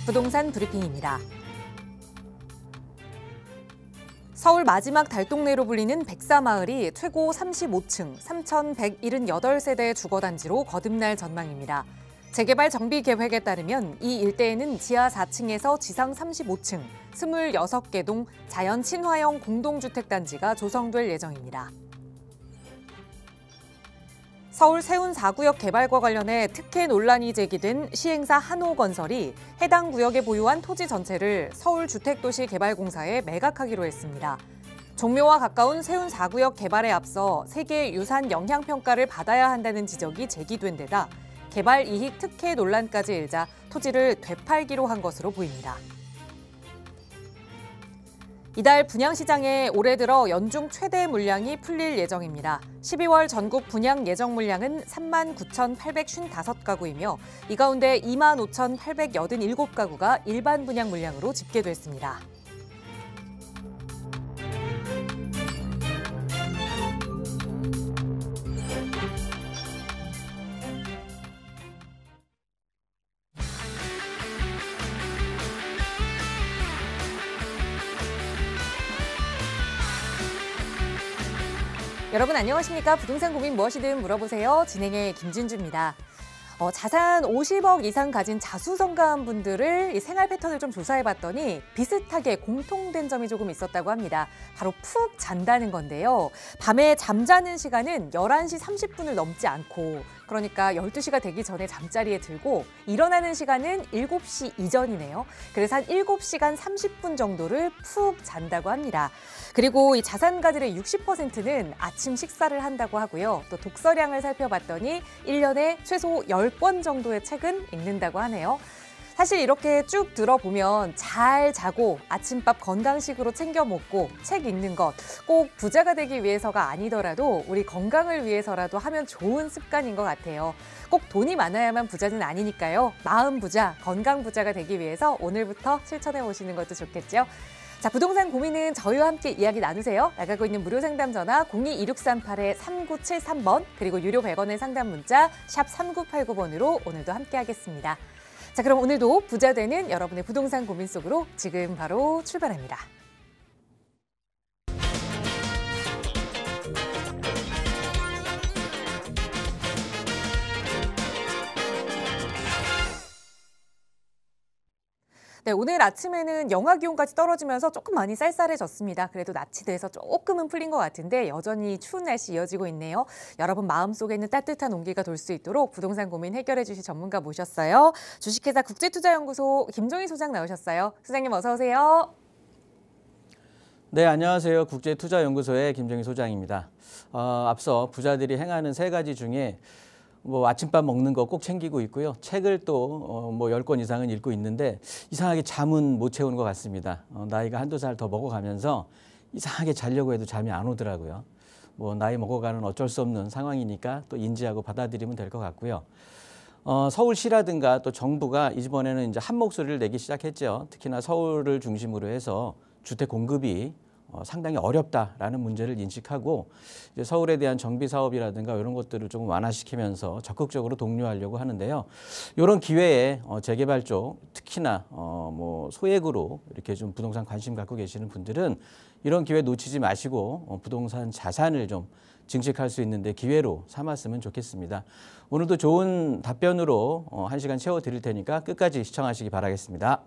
부동산 브리핑입니다. 서울 마지막 달동네로 불리는 백사마을이 최고 35층 3,178세대 주거단지로 거듭날 전망입니다. 재개발 정비 계획에 따르면 이 일대에는 지하 4층에서 지상 35층, 26개 동 자연 친화형 공동주택단지가 조성될 예정입니다. 서울 세운 4구역 개발과 관련해 특혜 논란이 제기된 시행사 한호건설이 해당 구역에 보유한 토지 전체를 서울주택도시개발공사에 매각하기로 했습니다. 종묘와 가까운 세운 4구역 개발에 앞서 세계 유산 영향평가를 받아야 한다는 지적이 제기된 데다 개발 이익 특혜 논란까지 일자 토지를 되팔기로 한 것으로 보입니다. 이달 분양시장에 올해 들어 연중 최대 물량이 풀릴 예정입니다. 12월 전국 분양 예정 물량은 39,855가구이며 이 가운데 25,887가구가 일반 분양 물량으로 집계됐습니다. 여러분 안녕하십니까? 부동산 고민 무엇이든 물어보세요. 진행의 김진주입니다. 자산 50억 이상 가진 자수성가한 분들을 생활 패턴을 좀 조사해봤더니 비슷하게 공통된 점이 조금 있었다고 합니다. 바로 푹 잔다는 건데요. 밤에 잠자는 시간은 11시 30분을 넘지 않고 그러니까 12시가 되기 전에 잠자리에 들고 일어나는 시간은 7시 이전이네요. 그래서 한 7시간 30분 정도를 푹 잔다고 합니다. 그리고 이 자산가들의 60%는 아침 식사를 한다고 하고요. 또 독서량을 살펴봤더니 1년에 최소 10권 정도의 책은 읽는다고 하네요. 사실 이렇게 쭉 들어보면 잘 자고 아침밥 건강식으로 챙겨 먹고 책 읽는 것 꼭 부자가 되기 위해서가 아니더라도 우리 건강을 위해서라도 하면 좋은 습관인 것 같아요. 꼭 돈이 많아야만 부자는 아니니까요. 마음 부자, 건강 부자가 되기 위해서 오늘부터 실천해 보시는 것도 좋겠죠. 자, 부동산 고민은 저희와 함께 이야기 나누세요. 나가고 있는 무료 상담 전화 02-2638-3973번 그리고 유료 100원의 상담 문자 샵 3989번으로 오늘도 함께 하겠습니다. 자, 그럼 오늘도 부자 되는 여러분의 부동산 고민 속으로 지금 바로 출발합니다. 네, 오늘 아침에는 영하 기온까지 떨어지면서 조금 많이 쌀쌀해졌습니다. 그래도 낮이 돼서 조금은 풀린 것 같은데 여전히 추운 날씨 이어지고 있네요. 여러분 마음속에는 따뜻한 온기가 돌 수 있도록 부동산 고민 해결해 주실 전문가 모셨어요. 주식회사 국제투자연구소 김종희 소장 나오셨어요. 소장님 어서 오세요. 네, 안녕하세요. 국제투자연구소의 김종희 소장입니다. 앞서 부자들이 행하는 3가지 중에 아침밥 먹는 거 꼭 챙기고 있고요. 책을 또 10권 이상은 읽고 있는데 이상하게 잠은 못 채우는 것 같습니다. 나이가 한두 살 더 먹어가면서 이상하게 자려고 해도 잠이 안 오더라고요. 나이 먹어가는 어쩔 수 없는 상황이니까 또 인지하고 받아들이면 될 것 같고요. 서울시라든가 또 정부가 이번에는 이제 한 목소리를 내기 시작했죠. 특히나 서울을 중심으로 해서 주택 공급이 상당히 어렵다라는 문제를 인식하고 이제 서울에 대한 정비 사업이라든가 이런 것들을 조금 완화시키면서 적극적으로 독려하려고 하는데요. 이런 기회에 재개발 쪽 특히나 소액으로 이렇게 좀 부동산 관심 갖고 계시는 분들은 이런 기회 놓치지 마시고 부동산 자산을 좀 증식할 수 있는데 기회로 삼았으면 좋겠습니다. 오늘도 좋은 답변으로 1시간 채워드릴 테니까 끝까지 시청하시기 바라겠습니다.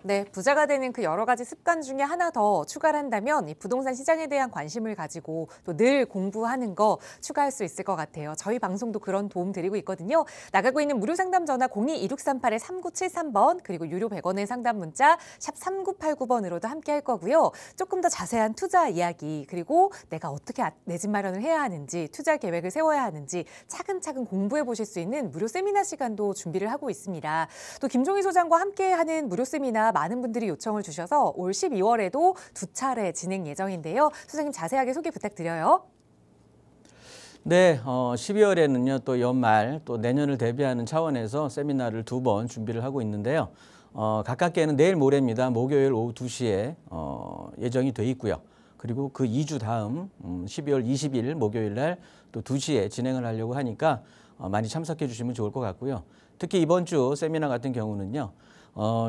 네, 부자가 되는 그 여러 가지 습관 중에 하나 더 추가를 한다면 이 부동산 시장에 대한 관심을 가지고 또 늘 공부하는 거 추가할 수 있을 것 같아요. 저희 방송도 그런 도움 드리고 있거든요. 나가고 있는 무료 상담 전화 02-2638-3973번 그리고 유료 100원의 상담 문자 샵 3989번으로도 함께 할 거고요. 조금 더 자세한 투자 이야기 그리고 내가 어떻게 내 집 마련을 해야 하는지 투자 계획을 세워야 하는지 차근차근 공부해 보실 수 있는 무료 세미나 시간도 준비를 하고 있습니다. 또 김종희 소장과 함께하는 무료 세미나 많은 분들이 요청을 주셔서 올 12월에도 2차례 진행 예정인데요. 소장님 자세하게 소개 부탁드려요. 네, 12월에는요 또 연말 또 내년을 대비하는 차원에서 세미나를 2번 준비를 하고 있는데요. 가깝게는 내일 모레입니다. 목요일 오후 2시에 예정이 돼 있고요. 그리고 그 2주 다음 12월 20일 목요일 날 또 2시에 진행을 하려고 하니까 많이 참석해 주시면 좋을 것 같고요. 특히 이번 주 세미나 같은 경우는요.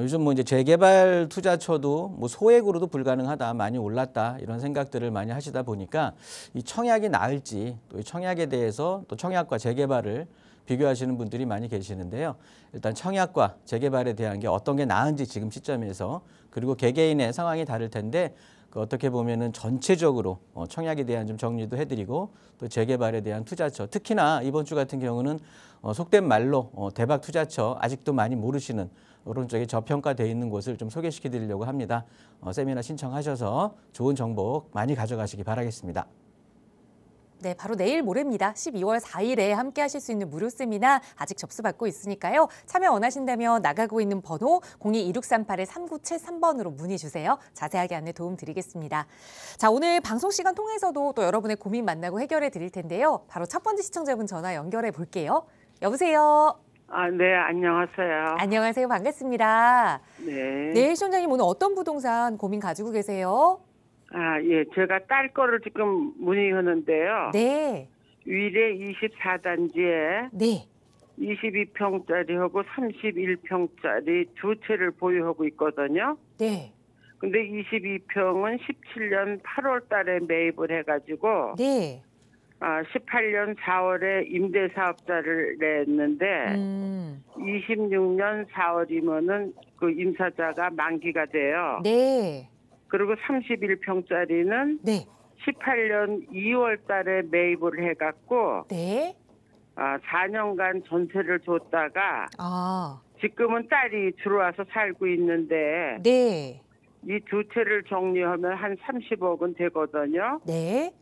요즘 뭐 이제 재개발 투자처도 뭐 소액으로도 불가능하다, 많이 올랐다 이런 생각들을 많이 하시다 보니까 이 청약이 나을지 또 이 청약에 대해서 또 청약과 재개발을 비교하시는 분들이 많이 계시는데요. 일단 청약과 재개발에 대한 게 어떤 게 나은지 지금 시점에서 그리고 개개인의 상황이 다를 텐데 그 어떻게 보면은 전체적으로 청약에 대한 좀 정리도 해드리고 또 재개발에 대한 투자처 특히나 이번 주 같은 경우는 속된 말로 대박 투자처 아직도 많이 모르시는 오른쪽에 저평가되어 있는 곳을 좀 소개시켜 드리려고 합니다. 세미나 신청하셔서 좋은 정보 많이 가져가시기 바라겠습니다. 네, 바로 내일 모레입니다. 12월 4일에 함께 하실 수 있는 무료 세미나 아직 접수받고 있으니까요. 참여 원하신다면 나가고 있는 번호 02-2638-3973번으로 문의 주세요. 자세하게 안내 도움 드리겠습니다. 자, 오늘 방송 시간 통해서도 또 여러분의 고민 만나고 해결해 드릴 텐데요. 바로 첫 번째 시청자분 전화 연결해 볼게요. 여보세요. 네, 안녕하세요. 안녕하세요. 반갑습니다. 네. 네, 시청자님 오늘 어떤 부동산 고민 가지고 계세요? 예, 제가 딸 거를 지금 문의하는데요. 네. 위례 24단지에 네. 22평짜리하고 31평짜리 두 채를 보유하고 있거든요. 네. 근데 22평은 17년 8월 달에 매입을 해가지고 네. 18년 4월에 임대사업자를 냈는데 26년 4월이면은 그 임사자가 만기가 돼요. 네. 그리고 31평짜리는 네. 18년 2월 달에 매입을 해갖고 네. 4년간 전세를 줬다가 지금은 딸이 들어와서 살고 있는데 네. 이 두 채를 정리하면 한 30억은 되거든요. 네.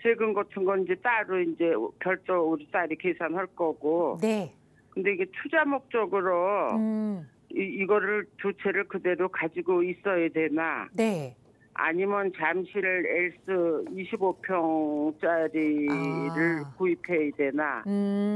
세금 같은 건 이제 따로 이제 별도 우리 딸이 계산할 거고. 네. 근데 이게 투자 목적으로 이거를 두 채를 그대로 가지고 있어야 되나? 네. 아니면 잠실 엘스 25평짜리를 구입해야 되나?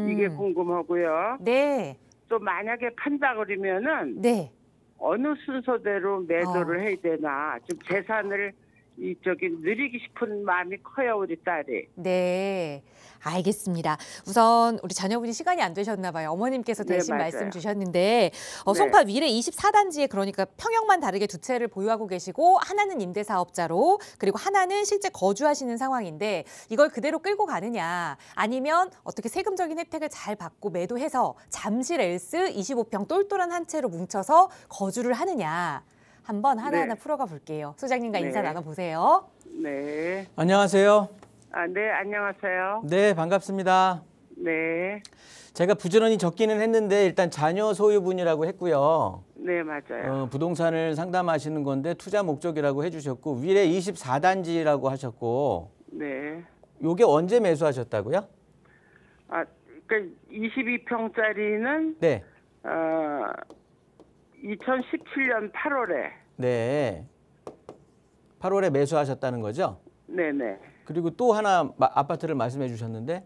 이게 궁금하고요. 네. 또 만약에 판다 그러면은 네. 어느 순서대로 매도를 해야 되나? 좀 재산을 누리기 싶은 마음이 커요, 우리 딸이. 네. 알겠습니다. 우선 우리 자녀분이 시간이 안 되셨나 봐요. 어머님께서 대신 네, 말씀 주셨는데 네. 송파 위례 24단지에 그러니까 평형만 다르게 두 채를 보유하고 계시고 하나는 임대사업자로 그리고 하나는 실제 거주하시는 상황인데 이걸 그대로 끌고 가느냐 아니면 어떻게 세금적인 혜택을 잘 받고 매도해서 잠실 엘스 25평 똘똘한 한 채로 뭉쳐서 거주를 하느냐 한번 하나하나 풀어가 볼게요. 소장님과 인사 나눠보세요. 네. 안녕하세요. 네, 안녕하세요. 네, 반갑습니다. 네. 제가 부지런히 적기는 했는데 일단 자녀 소유분이라고 했고요. 네, 맞아요. 부동산을 상담하시는 건데 투자 목적이라고 해주셨고 위례 24단지라고 하셨고 네. 요게 언제 매수하셨다고요? 그러니까 22평짜리는 네. 2017년 8월에. 네. 8월에 매수하셨다는 거죠? 네네. 그리고 또 하나 아파트를 말씀해 주셨는데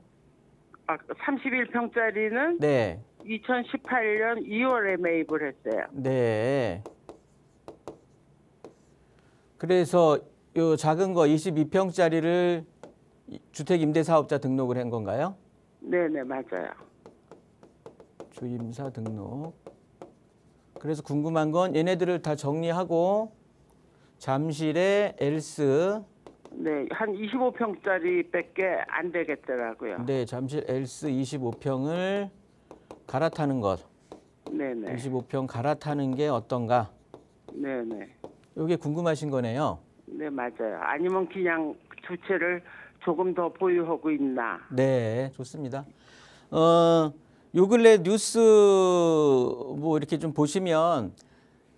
31평짜리는 네. 2018년 2월에 매입을 했어요. 네. 그래서 요 작은 거 22평짜리를 주택임대사업자 등록을 한 건가요? 네네, 맞아요. 주임사 등록. 그래서 궁금한 건 얘네들을 다 정리하고 잠실의 엘스 네, 한 25평짜리밖에 안 되겠더라고요. 네, 잠실 엘스 25평을 갈아타는 것. 네네. 25평 갈아타는 게 어떤가? 네네. 이게 궁금하신 거네요. 네, 맞아요. 아니면 그냥 두 채를 조금 더 보유하고 있나? 네, 좋습니다. 요 근래 뉴스 뭐 이렇게 좀 보시면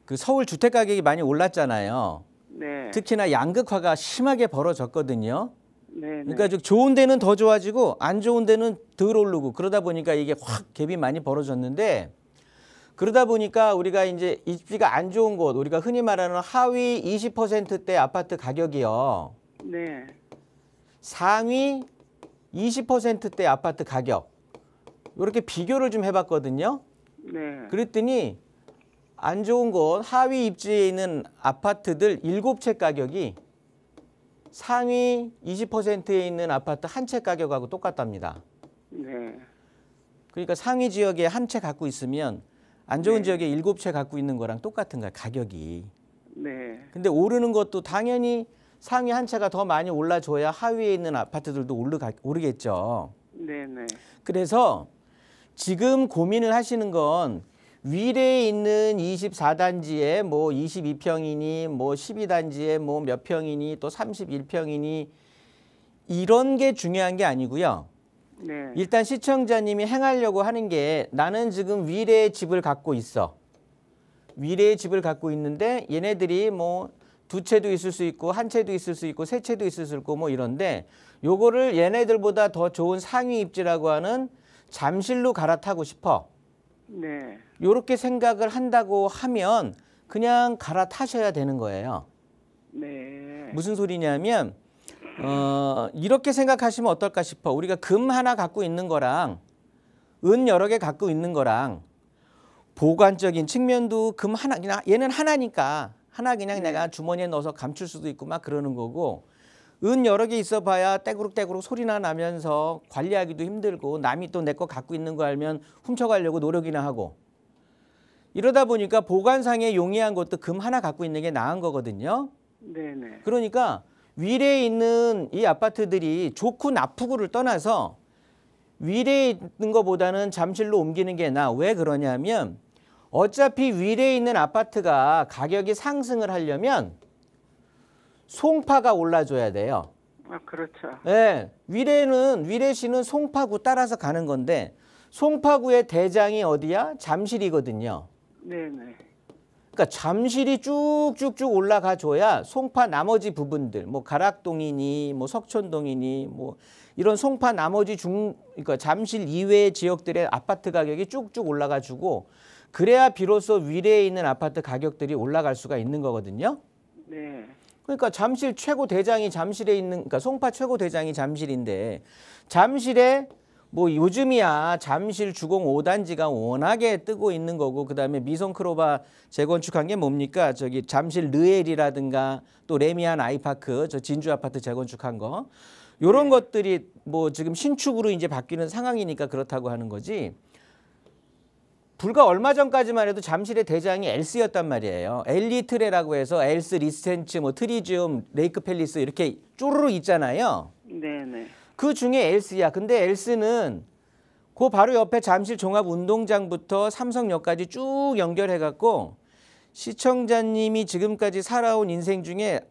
그 서울 주택 가격이 많이 올랐잖아요. 네. 특히나 양극화가 심하게 벌어졌거든요. 네. 그러니까 좋은 데는 더 좋아지고 안 좋은 데는 덜 오르고 그러다 보니까 이게 확 갭이 많이 벌어졌는데 그러다 보니까 우리가 이제 입지가 안 좋은 곳 우리가 흔히 말하는 하위 20%대 아파트 가격이요. 네. 상위 20%대 아파트 가격 이렇게 비교를 좀 해봤거든요. 네. 그랬더니 안 좋은 곳 하위 입지에 있는 아파트들 7채 가격이 상위 20%에 있는 아파트 한 채 가격하고 똑같답니다. 네. 그러니까 상위 지역에 한 채 갖고 있으면 안 좋은 네. 지역에 7채 갖고 있는 거랑 똑같은 거야, 가격이. 네. 근데 오르는 것도 당연히 상위 한 채가 더 많이 올라줘야 하위에 있는 아파트들도 오르겠죠. 네네. 그래서 지금 고민을 하시는 건 위례에 있는 24단지에 뭐 22평이니 뭐 12단지에 뭐 몇 평이니 또 31평이니 이런 게 중요한 게 아니고요. 네. 일단 시청자님이 행하려고 하는 게 나는 지금 위례에 집을 갖고 있어. 위례에 집을 갖고 있는데 얘네들이 뭐 2채도 있을 수 있고 1채도 있을 수 있고 3채도 있을 수 있고 뭐 이런데 요거를 얘네들보다 더 좋은 상위 입지라고 하는 잠실로 갈아타고 싶어. 네. 요렇게 생각을 한다고 하면 그냥 갈아타셔야 되는 거예요. 네. 무슨 소리냐면 이렇게 생각하시면 어떨까 싶어. 우리가 금 하나 갖고 있는 거랑 은 여러 개 갖고 있는 거랑 보관적인 측면도 금 하나, 그냥 얘는 하나니까 하나 그냥 내가 주머니에 넣어서 감출 수도 있고 막 그러는 거고 은 여러 개 있어 봐야 떼구룩떼구룩 소리나 나면서 관리하기도 힘들고 남이 또 내 거 갖고 있는 거 알면 훔쳐가려고 노력이나 하고 이러다 보니까 보관상에 용이한 것도 금 하나 갖고 있는 게 나은 거거든요. 네네. 그러니까 위례에 있는 이 아파트들이 좋고 나쁘고를 떠나서 위례에 있는 것보다는 잠실로 옮기는 게 나아. 왜 그러냐면 어차피 위례에 있는 아파트가 가격이 상승을 하려면 송파가 올라줘야 돼요. 아, 그렇죠. 네, 위례시는 송파구 따라서 가는 건데 송파구의 대장이 어디야? 잠실이거든요. 네네. 그러니까 잠실이 쭉쭉쭉 올라가 줘야 송파 나머지 부분들, 뭐 가락동이니, 뭐 석촌동이니, 뭐 이런 송파 나머지 그러니까 잠실 이외의 지역들의 아파트 가격이 쭉쭉 올라가 주고 그래야 비로소 위례에 있는 아파트 가격들이 올라갈 수가 있는 거거든요. 네. 그러니까 잠실 최고 대장이 잠실에 있는, 그러니까 송파 최고 대장이 잠실인데 잠실에 뭐 요즘이야 잠실 주공 5단지가 워낙에 뜨고 있는 거고 그다음에 미성크로바 재건축한 게 뭡니까? 저기 잠실 르엘이라든가 또 레미안 아이파크 저 진주 아파트 재건축한 거 요런 것들이 뭐 지금 신축으로 이제 바뀌는 상황이니까 그렇다고 하는 거지. 불과 얼마 전까지만 해도 잠실의 대장이 엘스였단 말이에요. 엘리트레라고 해서 엘스, 리센츠, 뭐 트리지움, 레이크 팰리스 이렇게 쪼르르 있잖아요. 네네. 그 중에 엘스야. 근데 엘스는 그 바로 옆에 잠실 종합운동장부터 삼성역까지 쭉 연결해갖고 시청자님이 지금까지 살아온 인생 중에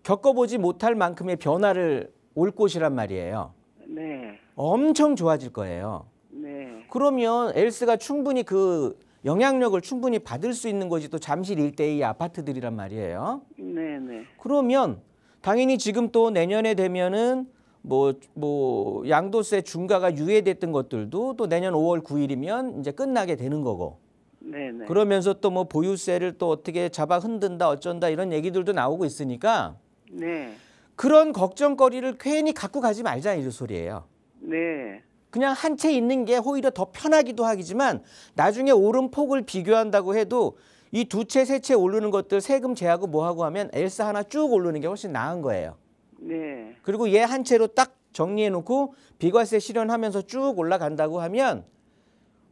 겪어보지 못할 만큼의 변화를 올 곳이란 말이에요. 네. 엄청 좋아질 거예요. 네. 그러면 엘스가 충분히 그 영향력을 충분히 받을 수 있는 것이 또 잠실 일대의 아파트들이란 말이에요. 네네. 그러면 당연히 지금 또 내년에 되면은 뭐 양도세 중과가 유예됐던 것들도 또 내년 5월 9일이면 이제 끝나게 되는 거고. 네네. 그러면서 또 뭐 보유세를 또 어떻게 잡아 흔든다 어쩐다 이런 얘기들도 나오고 있으니까 네. 그런 걱정거리를 괜히 갖고 가지 말자 이 소리예요. 네. 그냥 한 채 있는 게 오히려 더 편하기도 하지만 나중에 오름폭을 비교한다고 해도 이 2채, 3채 오르는 것들 세금 제하고 뭐하고 하면 엘스 하나 쭉 오르는 게 훨씬 나은 거예요. 네. 그리고 얘 한 채로 딱 정리해놓고 비과세 실현하면서 쭉 올라간다고 하면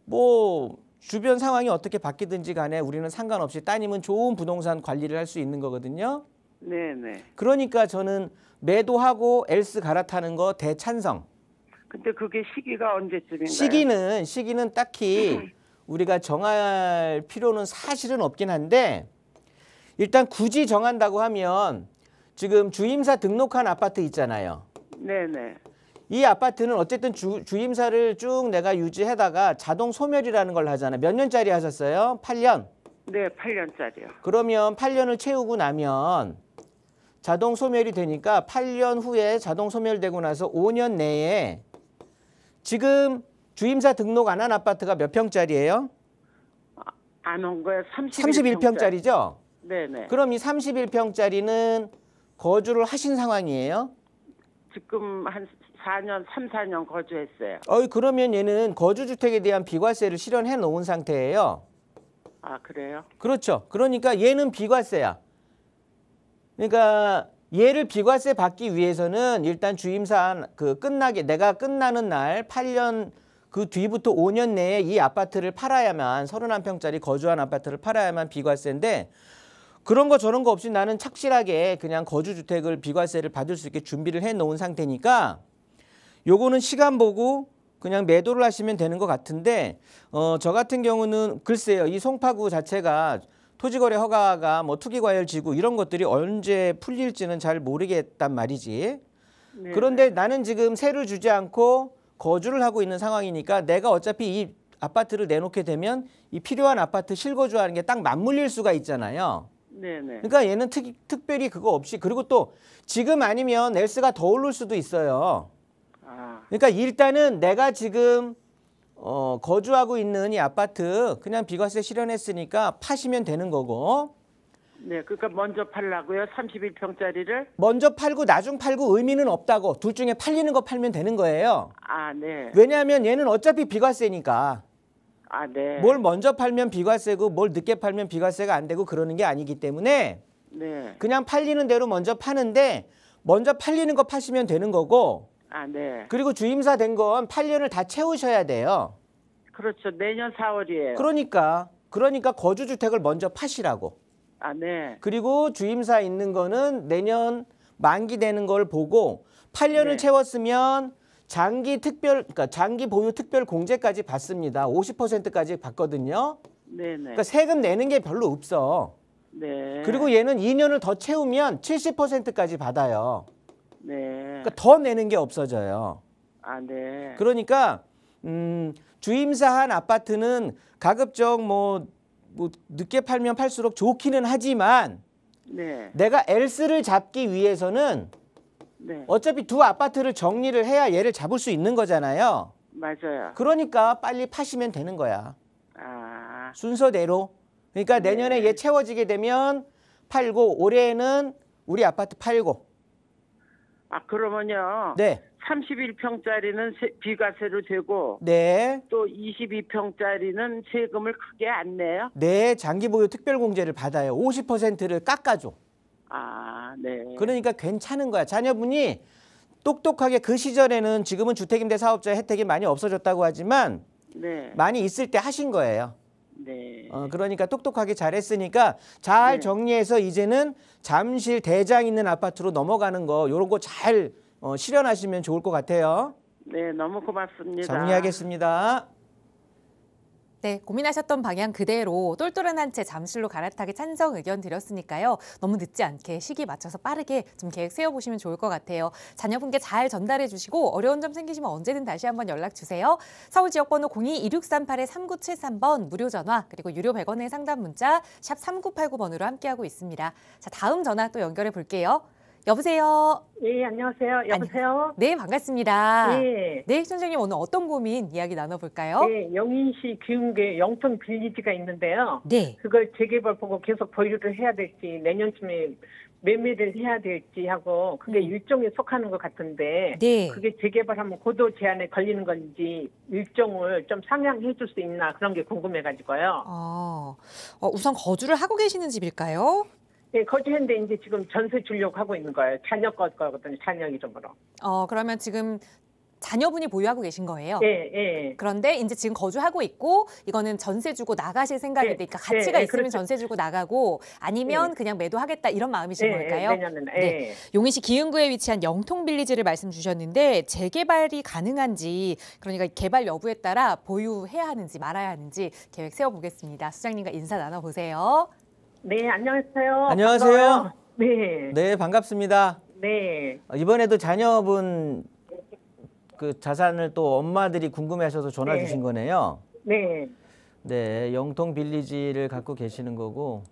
뭐 주변 상황이 어떻게 바뀌든지 간에 우리는 상관없이 따님은 좋은 부동산 관리를 할 수 있는 거거든요. 네네. 그러니까 저는 매도하고 엘스 갈아타는 거 대찬성. 근데 그게 시기가 언제쯤인가요? 시기는 딱히 우리가 정할 필요는 사실은 없긴 한데 일단 굳이 정한다고 하면 지금 주임사 등록한 아파트 있잖아요. 네네. 이 아파트는 어쨌든 주임사를 쭉 내가 유지하다가 자동 소멸이라는 걸 하잖아요. 몇 년짜리 하셨어요? 8년? 네, 8년짜리요. 그러면 8년을 채우고 나면 자동 소멸이 되니까 8년 후에 자동 소멸되고 나서 5년 내에 지금 주임사 등록 안 한 아파트가 몇 평짜리예요? 안 온 거예요? 31평짜리죠? 네네. 그럼 이 31평짜리는 거주를 하신 상황이에요? 지금 한 4년, 3, 4년 거주했어요. 그러면 얘는 거주주택에 대한 비과세를 실현해 놓은 상태예요. 아, 그래요? 그렇죠. 그러니까 얘는 비과세야. 그러니까 얘를 비과세 받기 위해서는 일단 주임사 내가 끝나는 날 8년 그 뒤부터 5년 내에 이 아파트를 팔아야만 31평짜리 거주한 아파트를 팔아야만 비과세인데 그런 거 저런 거 없이 나는 착실하게 그냥 거주주택을 비과세를 받을 수 있게 준비를 해 놓은 상태니까 요거는 시간 보고 그냥 매도를 하시면 되는 것 같은데 저 같은 경우는 글쎄요. 이 송파구 자체가 토지거래 허가가 뭐 투기과열지구 이런 것들이 언제 풀릴지는 잘 모르겠단 말이지. 네. 그런데 나는 지금 세를 주지 않고 거주를 하고 있는 상황이니까 내가 어차피 이 아파트를 내놓게 되면 이 필요한 아파트 실거주하는 게 딱 맞물릴 수가 있잖아요. 네네. 그러니까 얘는 특별히 그거 없이 그리고 또 지금 아니면 엘스가 더 오를 수도 있어요. 아, 그러니까 일단은 내가 지금 거주하고 있는 이 아파트 그냥 비과세 실현했으니까 파시면 되는 거고 네. 그러니까 먼저 팔라고요? 31평짜리를? 먼저 팔고 나중 팔고 의미는 없다고 둘 중에 팔리는 거 팔면 되는 거예요. 아, 네. 왜냐하면 얘는 어차피 비과세니까 아, 네. 뭘 먼저 팔면 비과세고 뭘 늦게 팔면 비과세가 안 되고 그러는 게 아니기 때문에 네. 그냥 팔리는 대로 먼저 파는데 먼저 팔리는 거 파시면 되는 거고 아, 네. 그리고 주임사 된 건 8년을 다 채우셔야 돼요. 그렇죠. 내년 4월이에요. 그러니까 거주주택을 먼저 파시라고. 아, 네. 그리고 주임사 있는 거는 내년 만기 되는 걸 보고 8년을 네. 채웠으면 그러니까 장기 보유 특별 공제까지 받습니다. 50%까지 받거든요. 네네. 그러니까 세금 내는 게 별로 없어. 네. 그리고 얘는 2년을 더 채우면 70%까지 받아요. 네. 그러니까 더 내는 게 없어져요. 아, 네. 그러니까 주임사한 아파트는 가급적 뭐 늦게 팔면 팔수록 좋기는 하지만 네. 내가 엘스를 잡기 위해서는 네. 어차피 두 아파트를 정리를 해야 얘를 잡을 수 있는 거잖아요. 맞아요. 그러니까 빨리 파시면 되는 거야. 아, 순서대로. 그러니까 내년에 얘 채워지게 되면 팔고 올해는 우리 아파트 팔고. 아, 그러면요. 네. 31평짜리는 비과세로 되고 네. 또 22평짜리는 세금을 크게 안 내요? 네, 장기 보유 특별 공제를 받아요. 50%를 깎아줘. 아, 네. 그러니까 괜찮은 거야. 자녀분이 똑똑하게 그 시절에는 지금은 주택임대 사업자 혜택이 많이 없어졌다고 하지만 네. 많이 있을 때 하신 거예요. 네. 그러니까 똑똑하게 잘했으니까 잘 네. 정리해서 이제는 잠실 대장 있는 아파트로 넘어가는 거 이런 거 잘 실현하시면 좋을 것 같아요. 네, 너무 고맙습니다. 정리하겠습니다. 네, 고민하셨던 방향 그대로 똘똘한 한 채 잠실로 갈아타기 찬성 의견 드렸으니까요. 너무 늦지 않게 시기 맞춰서 빠르게 좀 계획 세워보시면 좋을 것 같아요. 자녀분께 잘 전달해 주시고 어려운 점 생기시면 언제든 다시 한번 연락 주세요. 서울 지역번호 02-2638-3973번 무료 전화 그리고 유료 100원의 상담 문자 샵 3989번으로 함께하고 있습니다. 자, 다음 전화 또 연결해 볼게요. 여보세요. 예, 안녕하세요. 여보세요? 네, 반갑습니다. 예. 네, 선생님 오늘 어떤 고민 이야기 나눠볼까요? 예, 영인시 기흥구에 영통 빌리지가 있는데요. 네. 그걸 재개발 보고 계속 보유를 해야 될지 내년쯤에 매매를 해야 될지 하고 그게 일종에 속하는 것 같은데 네. 그게 재개발하면 고도 제한에 걸리는 건지 일종을 좀 상향해 줄 수 있나 그런 게 궁금해가지고요. 우선 거주를 하고 계시는 집일까요? 예, 거주했는데 이제 지금 전세 주려고 하고 있는 거예요. 자녀 거거든요. 자녀 이름으로. 그러면 지금 자녀분이 보유하고 계신 거예요? 예, 예. 그런데 이제 지금 거주하고 있고 이거는 전세 주고 나가실 생각이니까 가치가 예, 있으면 그렇죠. 전세 주고 나가고 아니면 그냥 매도하겠다 이런 마음이신 걸까요? 내년에는. 네. 용인시 기흥구에 위치한 영통 빌리지를 말씀 주셨는데 재개발이 가능한지 그러니까 개발 여부에 따라 보유해야 하는지 말아야 하는지 계획 세워보겠습니다. 수장님과 인사 나눠보세요. 네, 안녕하세요. 안녕하세요. 반가워요. 네. 네, 반갑습니다. 네. 이번에도 자녀분 그 자산을 또 엄마들이 궁금해하셔서 전화 네. 주신 거네요. 네. 네, 영통 빌리지를 갖고 계시는 거고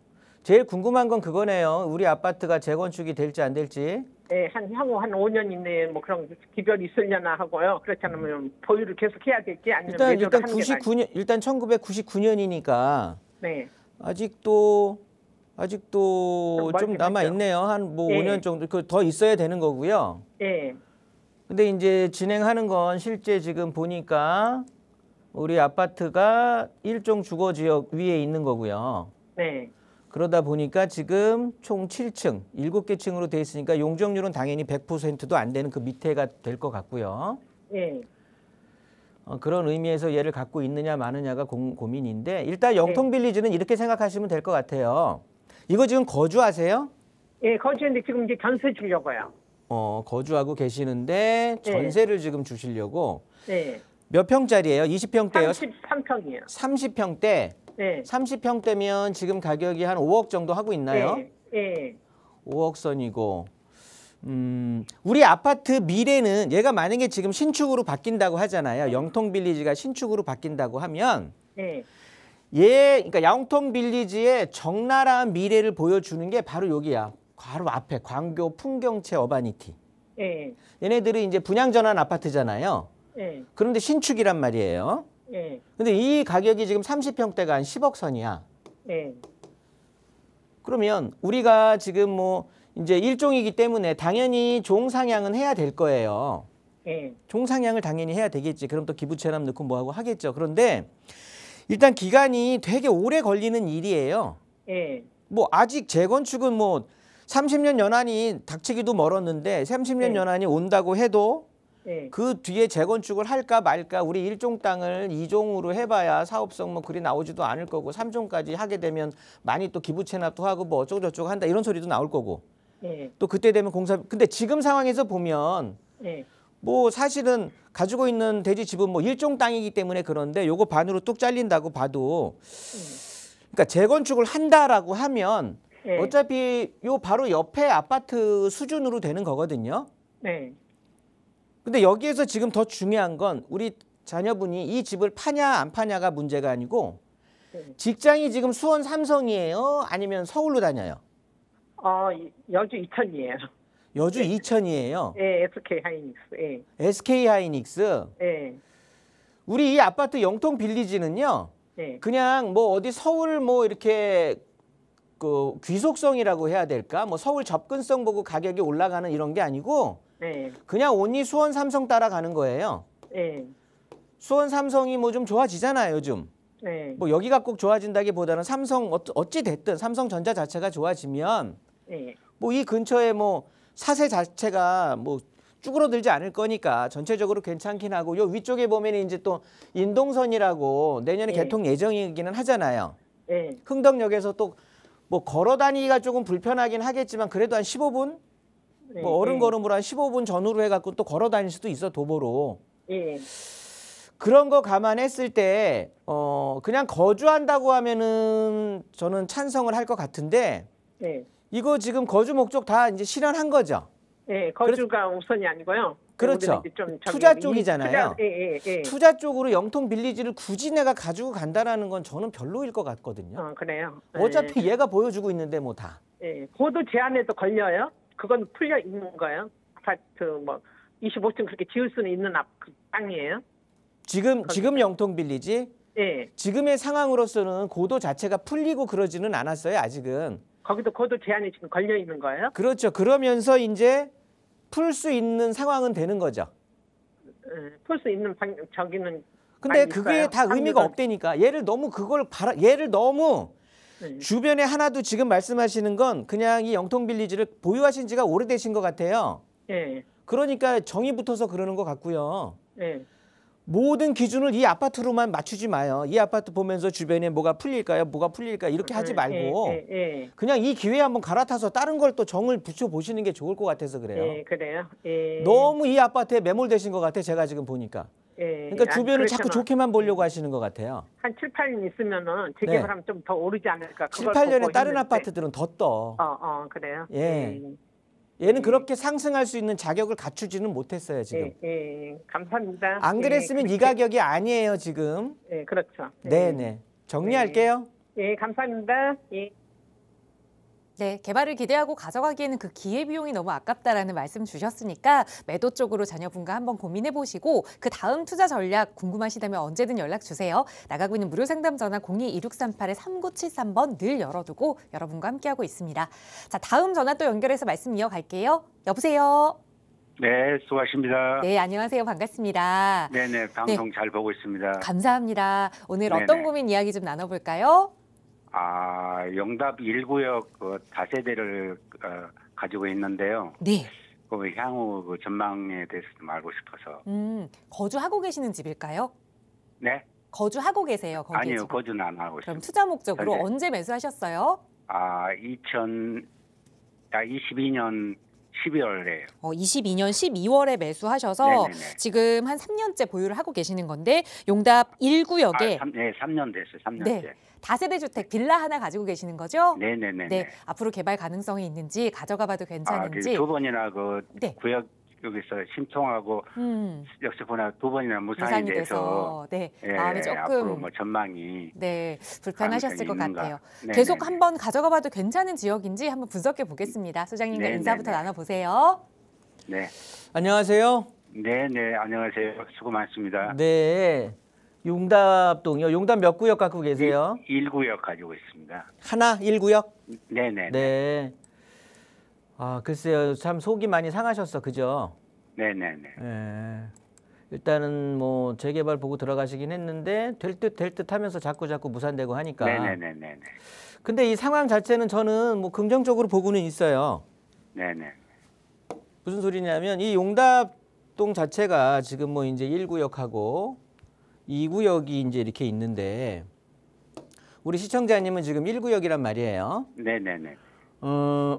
제일 궁금한 건 그거네요. 우리 아파트가 재건축이 될지 안 될지. 네, 향후 한 5년 이내에 뭐 그런 기별이 있으려나 하고요. 그렇지 않으면 보유를 계속 해야 될지 아니면 매도를 일단 하는 게 99년 일단 1999년이니까 네. 아직도 좀 좀 남아 있네요. 한 뭐 예. 5년 정도 더 있어야 되는 거고요. 네. 근데 이제 진행하는 건 실제 지금 보니까 우리 아파트가 일종 주거 지역 위에 있는 거고요. 네. 그러다 보니까 지금 총 7층, 7개 층으로 돼 있으니까 용적률은 당연히 100%도 안 되는 그 밑에가 될 것 같고요. 네. 그런 의미에서 얘를 갖고 있느냐 마느냐가 고민인데 일단 영통 빌리지는 이렇게 생각하시면 될 것 같아요. 이거 지금 거주하세요? 예, 거주인데 지금 이제 전세 주려고요. 거주하고 계시는데 전세를 지금 주시려고. 네. 몇 평짜리예요? 20평대요? 33평이요. 30평대? 네. 30평대면 지금 가격이 한 5억 정도 하고 있나요? 네. 네. 5억 선이고. 우리 아파트 미래는 얘가 만약에 지금 신축으로 바뀐다고 하잖아요. 영통 빌리지가 신축으로 바뀐다고 하면 네. 그러니까 영통 빌리지의 적나라한 미래를 보여주는 게 바로 여기야. 바로 앞에 광교 풍경채 어바니티. 네. 얘네들이 이제 분양 전환 아파트잖아요. 네. 그런데 신축이란 말이에요. 네. 근데 이 가격이 지금 30평대가 한 10억 선이야. 네. 그러면 우리가 지금 뭐 이제 일종이기 때문에 당연히 종상향은 해야 될 거예요. 네. 종상향을 당연히 해야 되겠지. 그럼 또 기부채납 넣고 뭐하고 하겠죠. 그런데 일단 기간이 되게 오래 걸리는 일이에요. 네. 뭐 아직 재건축은 뭐 30년 연한이 닥치기도 멀었는데 30년 연한이 온다고 해도 네. 그 뒤에 재건축을 할까 말까 우리 1종 땅을 2종으로 해봐야 사업성 뭐 그리 나오지도 않을 거고 3종까지 하게 되면 많이 또 기부채납도 하고 뭐 어쩌고저쩌고 한다 이런 소리도 나올 거고 네. 또 그때 되면 근데 지금 상황에서 보면 네. 뭐 사실은 가지고 있는 대지 집은 뭐 1종 땅이기 때문에 그런데 요거 반으로 뚝 잘린다고 봐도 그러니까 재건축을 한다라고 하면 네. 어차피 요 바로 옆에 아파트 수준으로 되는 거거든요. 네. 근데 여기에서 지금 더 중요한 건 우리 자녀분이 이 집을 파냐 안 파냐가 문제가 아니고 직장이 지금 수원 삼성이에요? 아니면 서울로 다녀요? 여주 이천이에요. 여주 이천이에요. 네, SK 하이닉스. 네. SK 하이닉스. 네. 우리 이 아파트 영통 빌리지는요. 네. 그냥 뭐 어디 서울 뭐 이렇게 그 귀속성이라고 해야 될까? 뭐 서울 접근성 보고 가격이 올라가는 이런 게 아니고 네. 그냥 온리 수원 삼성 따라가는 거예요. 네. 수원 삼성이 뭐 좀 좋아지잖아요, 요즘. 네. 뭐 여기가 꼭 좋아진다기보다는 삼성 어찌 됐든 삼성전자 자체가 좋아지면 네. 뭐 이 근처에 뭐 사세 자체가 뭐 쭈그러들지 않을 거니까 전체적으로 괜찮긴 하고 요 위쪽에 보면 이제 또 인동선이라고 내년에 개통 예정이기는 하잖아요. 네. 흥덕역에서 또 뭐 걸어 다니기가 조금 불편하긴 하겠지만 그래도 한 15분? 네. 뭐 어른걸음으로 한 15분 전후로 해갖고 또 걸어 다닐 수도 있어 도보로. 네. 그런 거 감안했을 때 그냥 거주한다고 하면은 저는 찬성을 할 것 같은데 네. 이거 지금 거주 목적 다 이제 실현한 거죠. 네. 거주가 우선이 아니고요. 그렇죠. 이제 좀 투자 쪽이잖아요. 예. 투자 쪽으로 영통 빌리지를 굳이 내가 가지고 간다라는 건 저는 별로일 것 같거든요. 그래요. 어차피 얘가 보여주고 있는데 뭐 다. 예. 고도 제한에도 걸려요? 그건 풀려 있는 거예요? 아파트 뭐 25층 그렇게 지을 수는 있는 그 땅이에요? 지금 영통 빌리지? 예. 지금의 상황으로서는 고도 자체가 풀리고 그러지는 않았어요, 아직은. 거기도 고도 제한이 지금 걸려 있는 거예요? 그렇죠. 그러면서 이제 풀 수 있는 상황은 되는 거죠. 풀 수 있는 저기는 근데 많이 그게 있어요? 다 의미가 확률은? 없다니까. 얘를 너무 얘를 너무 주변에 하나도 지금 말씀하시는 건 그냥 이 영통 빌리지를 보유하신 지가 오래되신 것 같아요. 예. 그러니까 정이 붙어서 그러는 것 같고요. 예. 모든 기준을 이 아파트로만 맞추지 마요. 이 아파트 보면서 주변에 뭐가 풀릴까요? 뭐가 풀릴까? 이렇게 하지 말고 예. 그냥 이 기회에 한번 갈아타서 다른 걸 또 정을 붙여보시는 게 좋을 것 같아서 그래요. 예, 그래요. 예. 너무 이 아파트에 매몰되신 것 같아, 제가 지금 보니까. 예. 그러니까 주변을 자꾸 그렇잖아. 좋게만 보려고 하시는 것 같아요. 한 7, 8년 있으면은 재개발하면 좀 더 오르지 않을까. 7, 그걸 8년에 보고 다른 했는데. 아파트들은 더 떠. 그래요. 예. 얘는 그렇게 상승할 수 있는 자격을 갖추지는 못했어요, 지금. 예. 감사합니다. 안 그랬으면 이 가격이 아니에요, 지금. 예, 그렇죠. 네네. 정리할게요. 예, 감사합니다. 예. 네, 개발을 기대하고 가져가기에는 그 기회비용이 너무 아깝다라는 말씀 주셨으니까 매도 쪽으로 자녀분과 한번 고민해 보시고 그 다음 투자 전략 궁금하시다면 언제든 연락 주세요. 나가고 있는 무료 상담 전화 02-2638-3973번 늘 열어두고 여러분과 함께하고 있습니다. 자, 다음 전화 또 연결해서 말씀 이어갈게요. 여보세요. 네, 수고하십니다. 네, 안녕하세요. 반갑습니다. 네네, 방송 잘 보고 있습니다. 감사합니다. 오늘 네네. 어떤 고민 이야기 좀 나눠볼까요? 영답 1구역 그 다세대를 가지고 있는데요. 네. 그 향후 그 전망에 대해서 좀 알고 싶어서. 거주하고 계시는 집일까요? 네? 거주하고 계세요, 거기에 아니요, 지금. 거주는 안 하고 그럼 있습니다. 투자 목적으로 현재. 언제 매수하셨어요? 22년 12월에요. 22년 12월에 매수하셔서 네네네. 지금 한 3년째 보유를 하고 계시는 건데 용답 1구역에 3년 됐어요. 3년째. 네, 다세대 주택 빌라 하나 가지고 계시는 거죠? 네네네. 네, 앞으로 개발 가능성이 있는지 가져가 봐도 괜찮은지. 두 번이나 그 네. 구역 여기서 신청하고 역시 보나 두 번이나 무산이 무산이 돼서 돼서 네, 예, 마음이 앞으로 조금 뭐 전망이 네, 불편하셨을 것 가능성이 같아요. 있는가. 계속 네네네. 한번 가져가 봐도 괜찮은 지역인지 한번 분석해 보겠습니다. 소장님과 네네네. 인사부터 나눠보세요. 네. 안녕하세요. 네, 안녕하세요. 수고 많습니다. 네. 용답동이요. 용답 몇 구역 갖고 계세요? 1구역 가지고 있습니다. 하나 1구역? 네네. 네. 글쎄요. 참 속이 많이 상하셨어. 그죠? 네네네. 예. 일단은 뭐 재개발 보고 들어가시긴 했는데 될 듯 하면서 자꾸 무산되고 하니까. 네네네네. 근데 이 상황 자체는 저는 뭐 긍정적으로 보고는 있어요. 네네. 무슨 소리냐면 이 용답동 자체가 지금 뭐 이제 1구역하고 2구역이 이제 이렇게 있는데 우리 시청자님은 지금 1구역이란 말이에요. 네네네.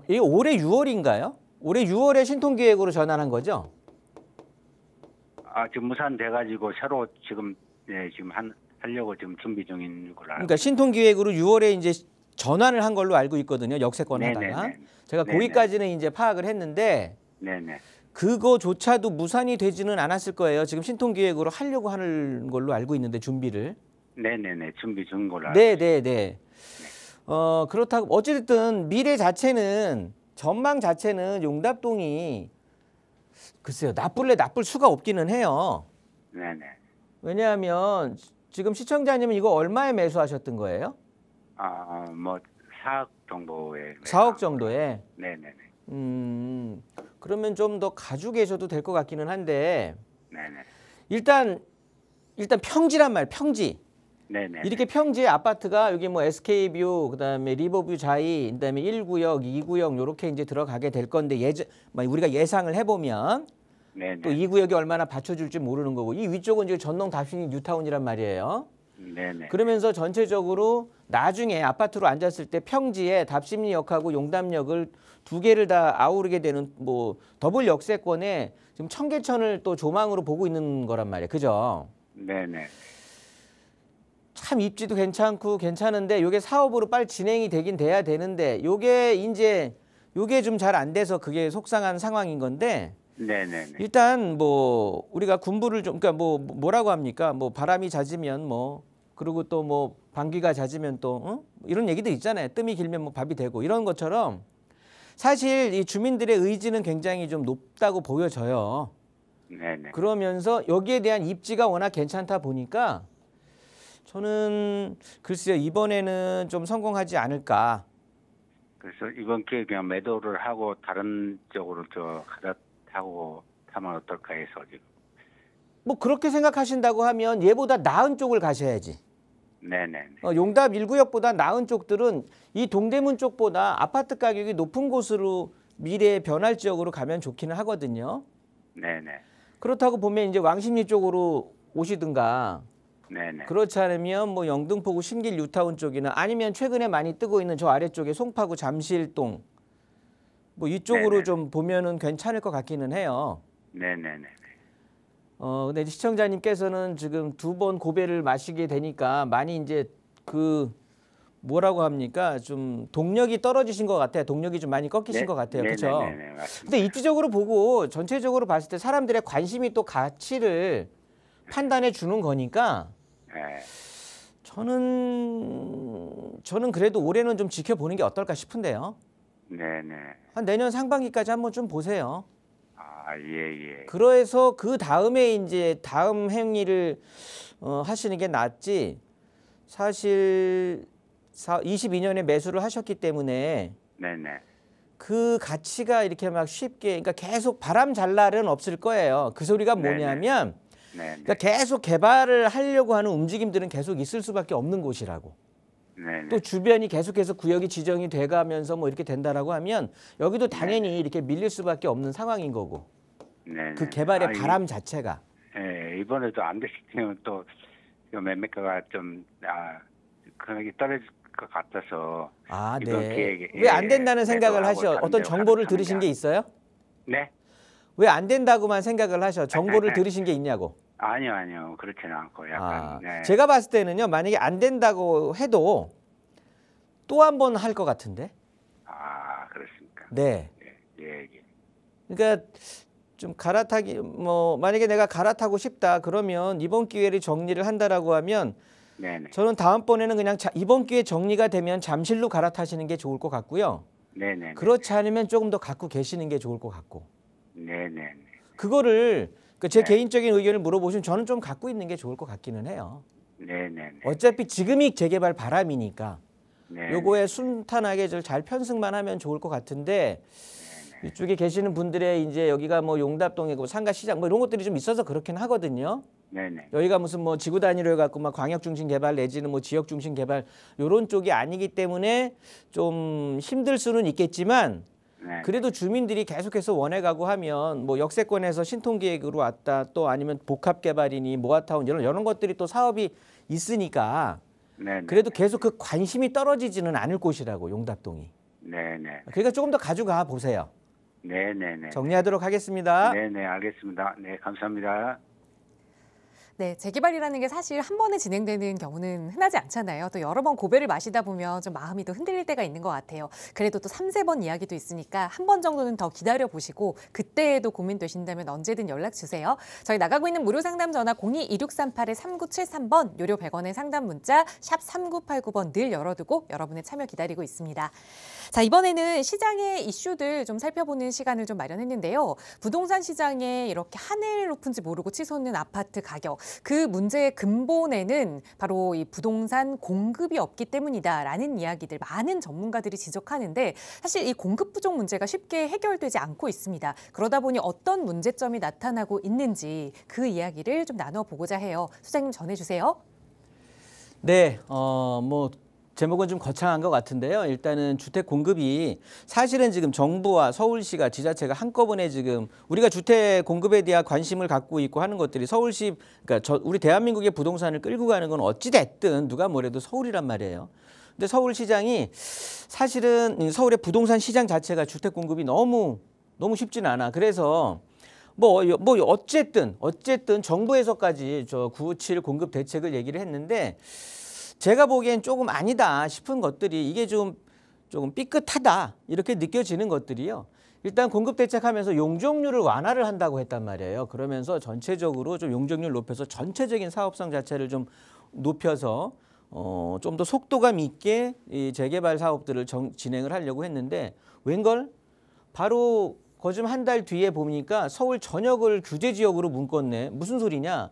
이게 올해 6월인가요? 올해 6월에 신통기획으로 전환한 거죠? 지금 무산돼가지고 새로 지금 하려고 지금 준비 중인 걸로 알고. 그러니까 신통기획으로 6월에 이제 전환을 한 걸로 알고 있거든요. 역세권 하다가. 네네네. 제가 네네. 거기까지는 이제 파악을 했는데 네네. 그거조차도 무산이 되지는 않았을 거예요. 지금 신통기획으로 하려고 하는 걸로 알고 있는데 준비를. 네네네. 준비 중인 걸로 알고. 네. 그렇다고 어쨌든 미래 자체는 전망 자체는 용답동이 글쎄요. 나쁠 수가 없기는 해요. 네네. 왜냐하면 지금 시청자님은 이거 얼마에 매수하셨던 거예요? 뭐 4억 정도에. 4억 정도에. 네네네. 그러면 좀 더 가지고 계셔도 될 것 같기는 한데 네네. 일단 평지란 말, 평지. 네네. 이렇게 평지의 아파트가 여기 뭐 SK뷰, 그다음에 리버뷰 자이, 그다음에 1구역, 2구역 요렇게 이제 들어가게 될 건데 우리가 예상을 해보면 네네. 또 2구역이 얼마나 받쳐줄지 모르는 거고 이 위쪽은 이제 전농 답신이 뉴타운이란 말이에요. 네네. 그러면서 전체적으로 나중에 아파트로 앉았을 때 평지에 답심리역하고 용담역을 두 개를 다 아우르게 되는 뭐 더블 역세권에 지금 청계천을 또 조망으로 보고 있는 거란 말이에요. 그죠? 네네. 참 입지도 괜찮은데 요게 사업으로 빨리 진행이 되긴 돼야 되는데 요게 좀 잘 안 돼서 그게 속상한 상황인 건데 네네네. 일단 뭐 우리가 군부를 좀 그러니까 뭐라고 합니까? 뭐 바람이 잦으면 뭐 그리고 또 뭐 방귀가 잦으면 또 이런 얘기도 있잖아요. 뜸이 길면 뭐 밥이 되고 이런 것처럼 사실 이 주민들의 의지는 굉장히 좀 높다고 보여져요. 네네. 그러면서 여기에 대한 입지가 워낙 괜찮다 보니까 저는 글쎄요 이번에는 좀 성공하지 않을까. 그래서 이번 기회에 그냥 매도를 하고 다른 쪽으로 하면 어떨까 해서 지금. 뭐 그렇게 생각하신다고 하면 얘보다 나은 쪽을 가셔야지. 네네. 용답 1구역보다 나은 쪽들은 이 동대문 쪽보다 아파트 가격이 높은 곳으로 미래의 변할 지역으로 가면 좋기는 하거든요. 네네. 그렇다고 보면 이제 왕십리 쪽으로 오시든가 네네. 그렇지 않으면 뭐 영등포구 신길 뉴타운 쪽이나 아니면 최근에 많이 뜨고 있는 저 아래쪽에 송파구 잠실동 뭐 이쪽으로 네네. 좀 보면은 괜찮을 것 같기는 해요. 네네네. 근데 시청자님께서는 지금 두 번 고배를 마시게 되니까 많이 이제 뭐라고 합니까? 좀 동력이 떨어지신 것 같아요. 동력이 좀 많이 꺾이신 것 같아요. 그렇죠? 네네네. 맞습니다. 근데 입지적으로 보고 전체적으로 봤을 때 사람들의 관심이 또 가치를 판단해 주는 거니까 네. 저는 그래도 올해는 좀 지켜보는 게 어떨까 싶은데요. 네네. 한 내년 상반기까지 한번 좀 보세요. 예. 그래서 그 다음에 이제 다음 행위를 하시는 게 낫지. 사실 22년에 매수를 하셨기 때문에 네네. 그 가치가 이렇게 막 쉽게 그러니까 계속 바람 잘 날은 없을 거예요. 그 소리가 뭐냐면 네네. 그러니까 계속 개발을 하려고 하는 움직임들은 계속 있을 수밖에 없는 곳이라고. 네네. 또 주변이 계속해서 구역이 지정이 돼가면서 뭐 이렇게 된다라고 하면 여기도 당연히 이렇게 밀릴 수밖에 없는 상황인 거고. 네네. 그 개발의 바람 자체가. 예, 이번에도 안 되시면 또 매매가가 좀 금액이 떨어질 것 같아서. 아, 이번 네. 기획에, 왜 안 된다는 생각을 매도하고 하셔? 다른 어떤 데로 정보를 가는 들으신 게 게 있어요? 네? 왜 안 된다고만 생각을 하셔? 정보를 들으신 게 있냐고. 아니요. 그렇지는 않고 약간. 네. 제가 봤을 때는요. 만약에 안 된다고 해도 또 한 번 할 것 같은데. 그렇습니까? 네. 예. 그러니까 좀 갈아타기 뭐 만약에 내가 갈아타고 싶다 그러면 이번 기회를 정리를 한다라고 하면 네네. 저는 다음번에는 그냥 이번 기회 정리가 되면 잠실로 갈아타시는 게 좋을 것 같고요. 네네. 그렇지 않으면 조금 더 갖고 계시는 게 좋을 것 같고. 네네. 그거를 제 네. 개인적인 의견을 물어보시면 저는 좀 갖고 있는 게 좋을 것 같기는 해요. 네네. 어차피 지금이 재개발 바람이니까 네. 요거에 순탄하게 잘 편승만 하면 좋을 것 같은데 이쪽에 계시는 분들의 이제 여기가 뭐 용답동이고 상가시장 뭐 이런 것들이 좀 있어서 그렇긴 하거든요. 네네. 여기가 무슨 뭐 지구 단위로 해갖고 막 광역 중심 개발 내지는 뭐 지역 중심 개발 요런 쪽이 아니기 때문에 좀 힘들 수는 있겠지만 네. 그래도 주민들이 계속해서 원해가고 하면 뭐 역세권에서 신통기획으로 왔다 또 아니면 복합개발이니 모아타운 이런 것들이 또 사업이 있으니까 네네. 그래도 계속 그 관심이 떨어지지는 않을 곳이라고 용답동이. 네네. 그러니까 조금 더 가져가 보세요. 네네네. 정리하도록 하겠습니다. 네네, 알겠습니다. 네, 감사합니다. 네, 재개발이라는 게 사실 한 번에 진행되는 경우는 흔하지 않잖아요. 또 여러 번 고배를 마시다 보면 좀 마음이 또 흔들릴 때가 있는 것 같아요. 그래도 또 3~4번 이야기도 있으니까 한 번 정도는 더 기다려보시고 그때에도 고민되신다면 언제든 연락 주세요. 저희 나가고 있는 무료 상담 전화 02-2638-3973번, 유료 100원의 상담 문자 샵 3989번 늘 열어두고 여러분의 참여 기다리고 있습니다. 자, 이번에는 시장의 이슈들 좀 살펴보는 시간을 좀 마련했는데요. 부동산 시장에 이렇게 하늘 높은지 모르고 치솟는 아파트 가격. 그 문제의 근본에는 바로 이 부동산 공급이 없기 때문이다라는 이야기들 많은 전문가들이 지적하는데 사실 이 공급 부족 문제가 쉽게 해결되지 않고 있습니다. 그러다 보니 어떤 문제점이 나타나고 있는지 그 이야기를 좀 나눠보고자 해요. 소장님 전해주세요. 네, 뭐 제목은 좀 거창한 것 같은데요. 일단은 주택 공급이 사실은 지금 정부와 서울시가 지자체가 한꺼번에 지금 우리가 주택 공급에 대한 관심을 갖고 있고 하는 것들이 서울시, 그러니까 우리 대한민국의 부동산을 끌고 가는 건 어찌 됐든 누가 뭐래도 서울이란 말이에요. 근데 서울시장이 사실은 서울의 부동산 시장 자체가 주택 공급이 너무 쉽지는 않아. 그래서 뭐 어쨌든 정부에서까지 저 957 공급 대책을 얘기를 했는데. 제가 보기엔 조금 아니다 싶은 것들이 이게 좀 삐끗하다 이렇게 느껴지는 것들이요. 일단 공급 대책하면서 용적률을 완화를 한다고 했단 말이에요. 그러면서 전체적으로 좀 용적률 높여서 전체적인 사업성 자체를 좀 높여서 좀 더 속도감 있게 이 재개발 사업들을 진행을 하려고 했는데 웬걸 바로 거즘 한 달 뒤에 보니까 서울 전역을 규제 지역으로 묶었네. 무슨 소리냐?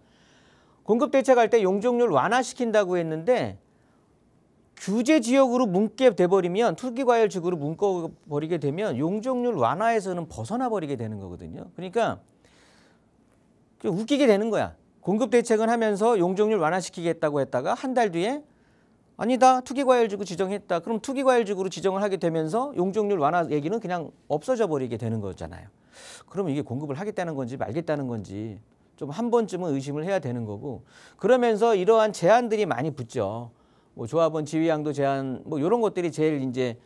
공급 대책할 때 용적률 완화시킨다고 했는데 규제 지역으로 묶게 돼버리면 투기과열지구로 묶어버리게 되면 용적률 완화에서는 벗어나 버리게 되는 거거든요. 그러니까 웃기게 되는 거야. 공급 대책은 하면서 용적률 완화시키겠다고 했다가 한 달 뒤에 아니다 투기과열지구 지정했다. 그럼 투기과열지구로 지정을 하게 되면서 용적률 완화 얘기는 그냥 없어져 버리게 되는 거잖아요. 그럼 이게 공급을 하겠다는 건지 말겠다는 건지 좀 한 번쯤은 의심을 해야 되는 거고 그러면서 이러한 제한들이 많이 붙죠. 뭐 조합원 지위양도 제한 뭐 이런 것들이 제일 이제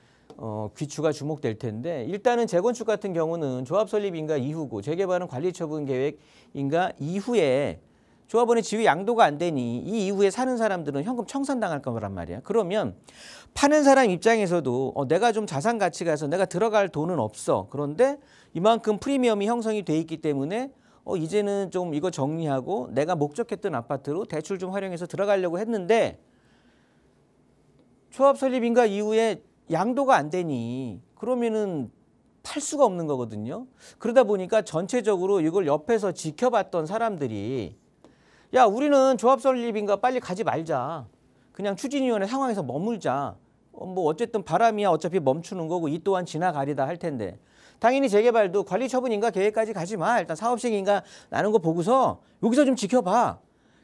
귀추가 주목될 텐데 일단은 재건축 같은 경우는 조합 설립 인가 이후고 재개발은 관리 처분 계획 인가 이후에 조합원의 지위 양도가 안 되니 이 이후에 사는 사람들은 현금 청산당할 거란 말이야. 그러면 파는 사람 입장에서도 내가 좀 자산 가치가 해서 내가 들어갈 돈은 없어. 그런데 이만큼 프리미엄이 형성이 돼 있기 때문에 이제는 좀 이거 정리하고 내가 목적했던 아파트로 대출 좀 활용해서 들어가려고 했는데 조합 설립 인가 이후에 양도가 안 되니 그러면은 팔 수가 없는 거거든요. 그러다 보니까 전체적으로 이걸 옆에서 지켜봤던 사람들이 야 우리는 조합 설립 인가 빨리 가지 말자. 그냥 추진위원회 상황에서 머물자. 뭐 어쨌든 바람이야 어차피 멈추는 거고 이 또한 지나가리다 할 텐데 당연히 재개발도 관리 처분 인가 계획까지 가지 마. 일단 사업식 인가 나는 거 보고서 여기서 좀 지켜봐.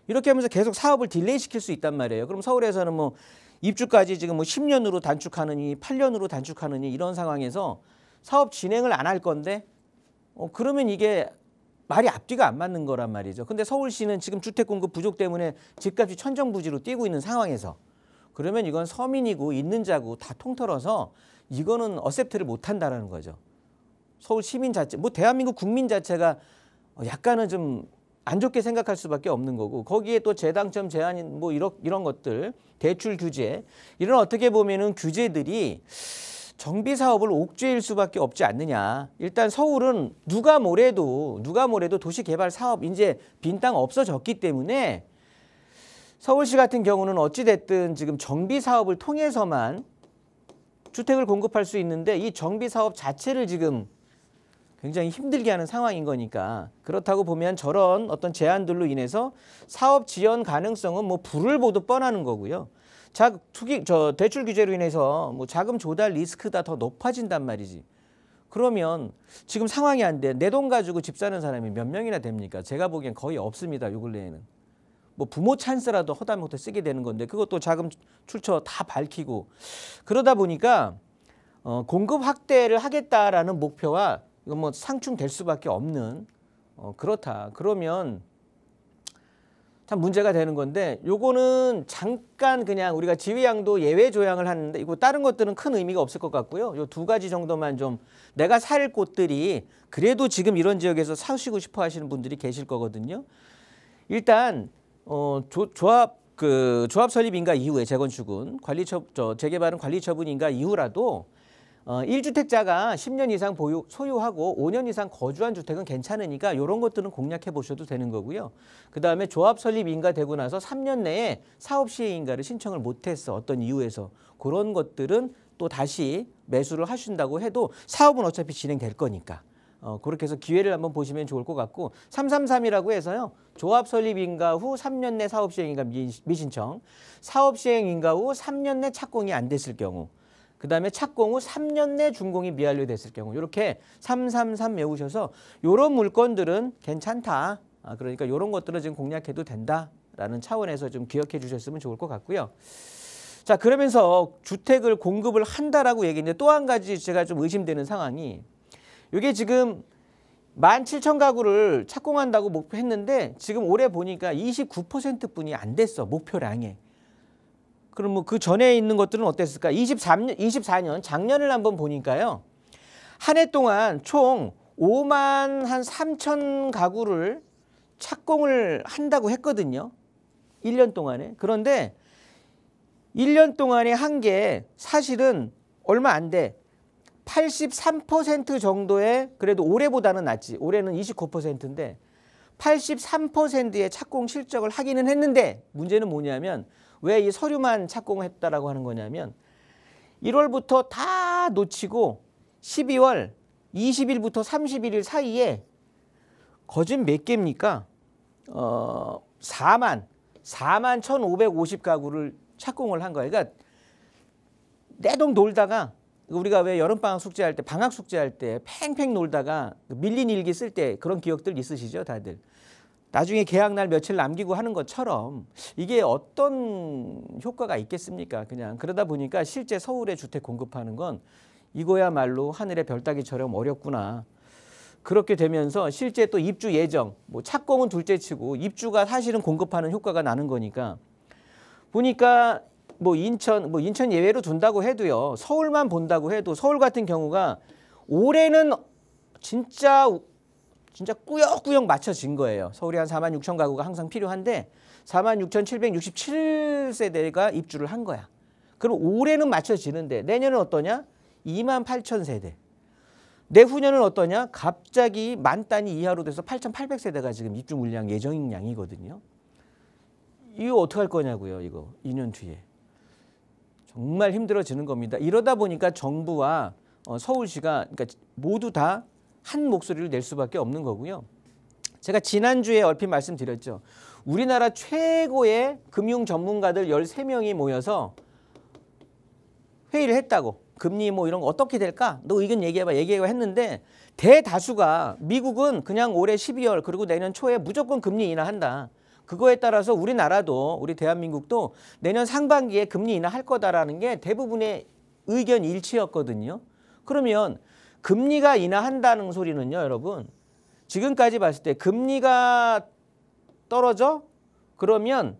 이렇게 하면서 계속 사업을 딜레이 시킬 수 있단 말이에요. 그럼 서울에서는 뭐 입주까지 지금 뭐 10년으로 단축하느니 8년으로 단축하느니 이런 상황에서 사업 진행을 안 할 건데 그러면 이게 말이 앞뒤가 안 맞는 거란 말이죠. 근데 서울시는 지금 주택 공급 부족 때문에 집값이 천정부지로 뛰고 있는 상황에서 그러면 이건 서민이고 있는 자고 다 통틀어서 이거는 어셉트를 못 한다라는 거죠. 서울 시민 자체, 뭐 대한민국 국민 자체가 약간은 좀 안 좋게 생각할 수밖에 없는 거고 거기에 또 재당첨 제한 뭐 이런 것들 대출 규제 이런 어떻게 보면은 규제들이 정비 사업을 옥죄일 수밖에 없지 않느냐. 일단 서울은 누가 뭐래도 도시개발 사업 이제 빈 땅 없어졌기 때문에 서울시 같은 경우는 어찌 됐든 지금 정비 사업을 통해서만 주택을 공급할 수 있는데 이 정비 사업 자체를 지금 굉장히 힘들게 하는 상황인 거니까 그렇다고 보면 저런 어떤 제한들로 인해서 사업 지연 가능성은 뭐 불을 보듯 뻔하는 거고요. 대출 규제로 인해서 뭐 자금 조달 리스크가 더 높아진단 말이지. 그러면 지금 상황이 안 돼. 내 돈 가지고 집 사는 사람이 몇 명이나 됩니까? 제가 보기엔 거의 없습니다. 요 근래에는. 뭐 부모 찬스라도 허다못해 쓰게 되는 건데 그것도 자금 출처 다 밝히고 그러다 보니까 공급 확대를 하겠다라는 목표와 이건 뭐 상충될 수밖에 없는 그렇다. 그러면 참 문제가 되는 건데 요거는 잠깐 그냥 우리가 지위양도 예외 조항을 하는데 이거 다른 것들은 큰 의미가 없을 것 같고요. 요 두 가지 정도만 좀 내가 살 곳들이 그래도 지금 이런 지역에서 사시고 싶어 하시는 분들이 계실 거거든요. 일단 조합 설립 인가 이후에 재건축은 재개발은 관리 처분 인가 이후라도 1주택자가 10년 이상 소유하고 5년 이상 거주한 주택은 괜찮으니까 이런 것들은 공략해 보셔도 되는 거고요. 그다음에 조합 설립 인가되고 나서 3년 내에 사업 시행 인가를 신청을 못했어. 어떤 이유에서. 그런 것들은 또 다시 매수를 하신다고 해도 사업은 어차피 진행될 거니까. 그렇게 해서 기회를 한번 보시면 좋을 것 같고 333이라고 해서요. 조합 설립 인가 후 3년 내 사업 시행 인가 미신청. 사업 시행 인가 후 3년 내 착공이 안 됐을 경우. 그다음에 착공 후 3년 내 준공이 미완료됐을 경우 이렇게 333 외우셔서 이런 물건들은 괜찮다. 그러니까 이런 것들은 지금 공략해도 된다라는 차원에서 좀 기억해 주셨으면 좋을 것 같고요. 자 그러면서 주택을 공급을 한다라고 얘기했는데 또 한 가지 제가 좀 의심되는 상황이 이게 지금 17,000가구를 착공한다고 목표했는데 지금 올해 보니까 29%뿐이 안 됐어. 목표량에. 그럼 뭐 그 전에 있는 것들은 어땠을까? 24년 작년을 한번 보니까요. 한 해 동안 총 5만 한 3천 가구를 착공을 한다고 했거든요. 1년 동안에. 그런데 1년 동안에 한 게 사실은 얼마 안 돼. 83% 정도의 그래도 올해보다는 낫지. 올해는 29%인데 83%의 착공 실적을 하기는 했는데 문제는 뭐냐면 왜 이 서류만 착공했다라고 하는 거냐면 1월부터 다 놓치고 12월 20일부터 31일 사이에 거진 몇 개입니까? 4만 1,550가구를 착공을 한 거예요. 그러니까 내동 놀다가 우리가 왜 여름방학 숙제할 때 방학 숙제할 때 팽팽 놀다가 밀린 일기 쓸 때 그런 기억들 있으시죠 다들? 나중에 계약날 며칠 남기고 하는 것처럼 이게 어떤 효과가 있겠습니까? 그냥 그러다 보니까 실제 서울에 주택 공급하는 건 이거야말로 하늘의 별 따기처럼 어렵구나. 그렇게 되면서 실제 또 입주 예정, 뭐 착공은 둘째치고 입주가 사실은 공급하는 효과가 나는 거니까 보니까 뭐 인천 예외로 둔다고 해도요. 서울만 본다고 해도 서울 같은 경우가 올해는 진짜 꾸역꾸역 맞춰진 거예요. 서울이 한 46,000가구가 항상 필요한데 46,767세대가 입주를 한 거야. 그럼 올해는 맞춰지는데 내년은 어떠냐? 28,000세대. 내후년은 어떠냐? 갑자기 10,000단위 이하로 돼서 8,800세대가 지금 입주 물량 예정인 양이거든요. 이거 어떻게 할 거냐고요. 이거 2년 뒤에. 정말 힘들어지는 겁니다. 이러다 보니까 정부와 서울시가 그러니까 모두 다 한 목소리를 낼 수밖에 없는 거고요. 제가 지난주에 얼핏 말씀드렸죠. 우리나라 최고의 금융 전문가들 13명이 모여서 회의를 했다고. 금리 뭐 이런 거 어떻게 될까? 너 의견 얘기해봐 했는데 대다수가 미국은 그냥 올해 12월 그리고 내년 초에 무조건 금리 인하한다. 그거에 따라서 우리나라도 우리 대한민국도 내년 상반기에 금리 인하할 거다라는 게 대부분의 의견 일치였거든요. 그러면 금리가 인하한다는 소리는요, 여러분. 지금까지 봤을 때 금리가 떨어져? 그러면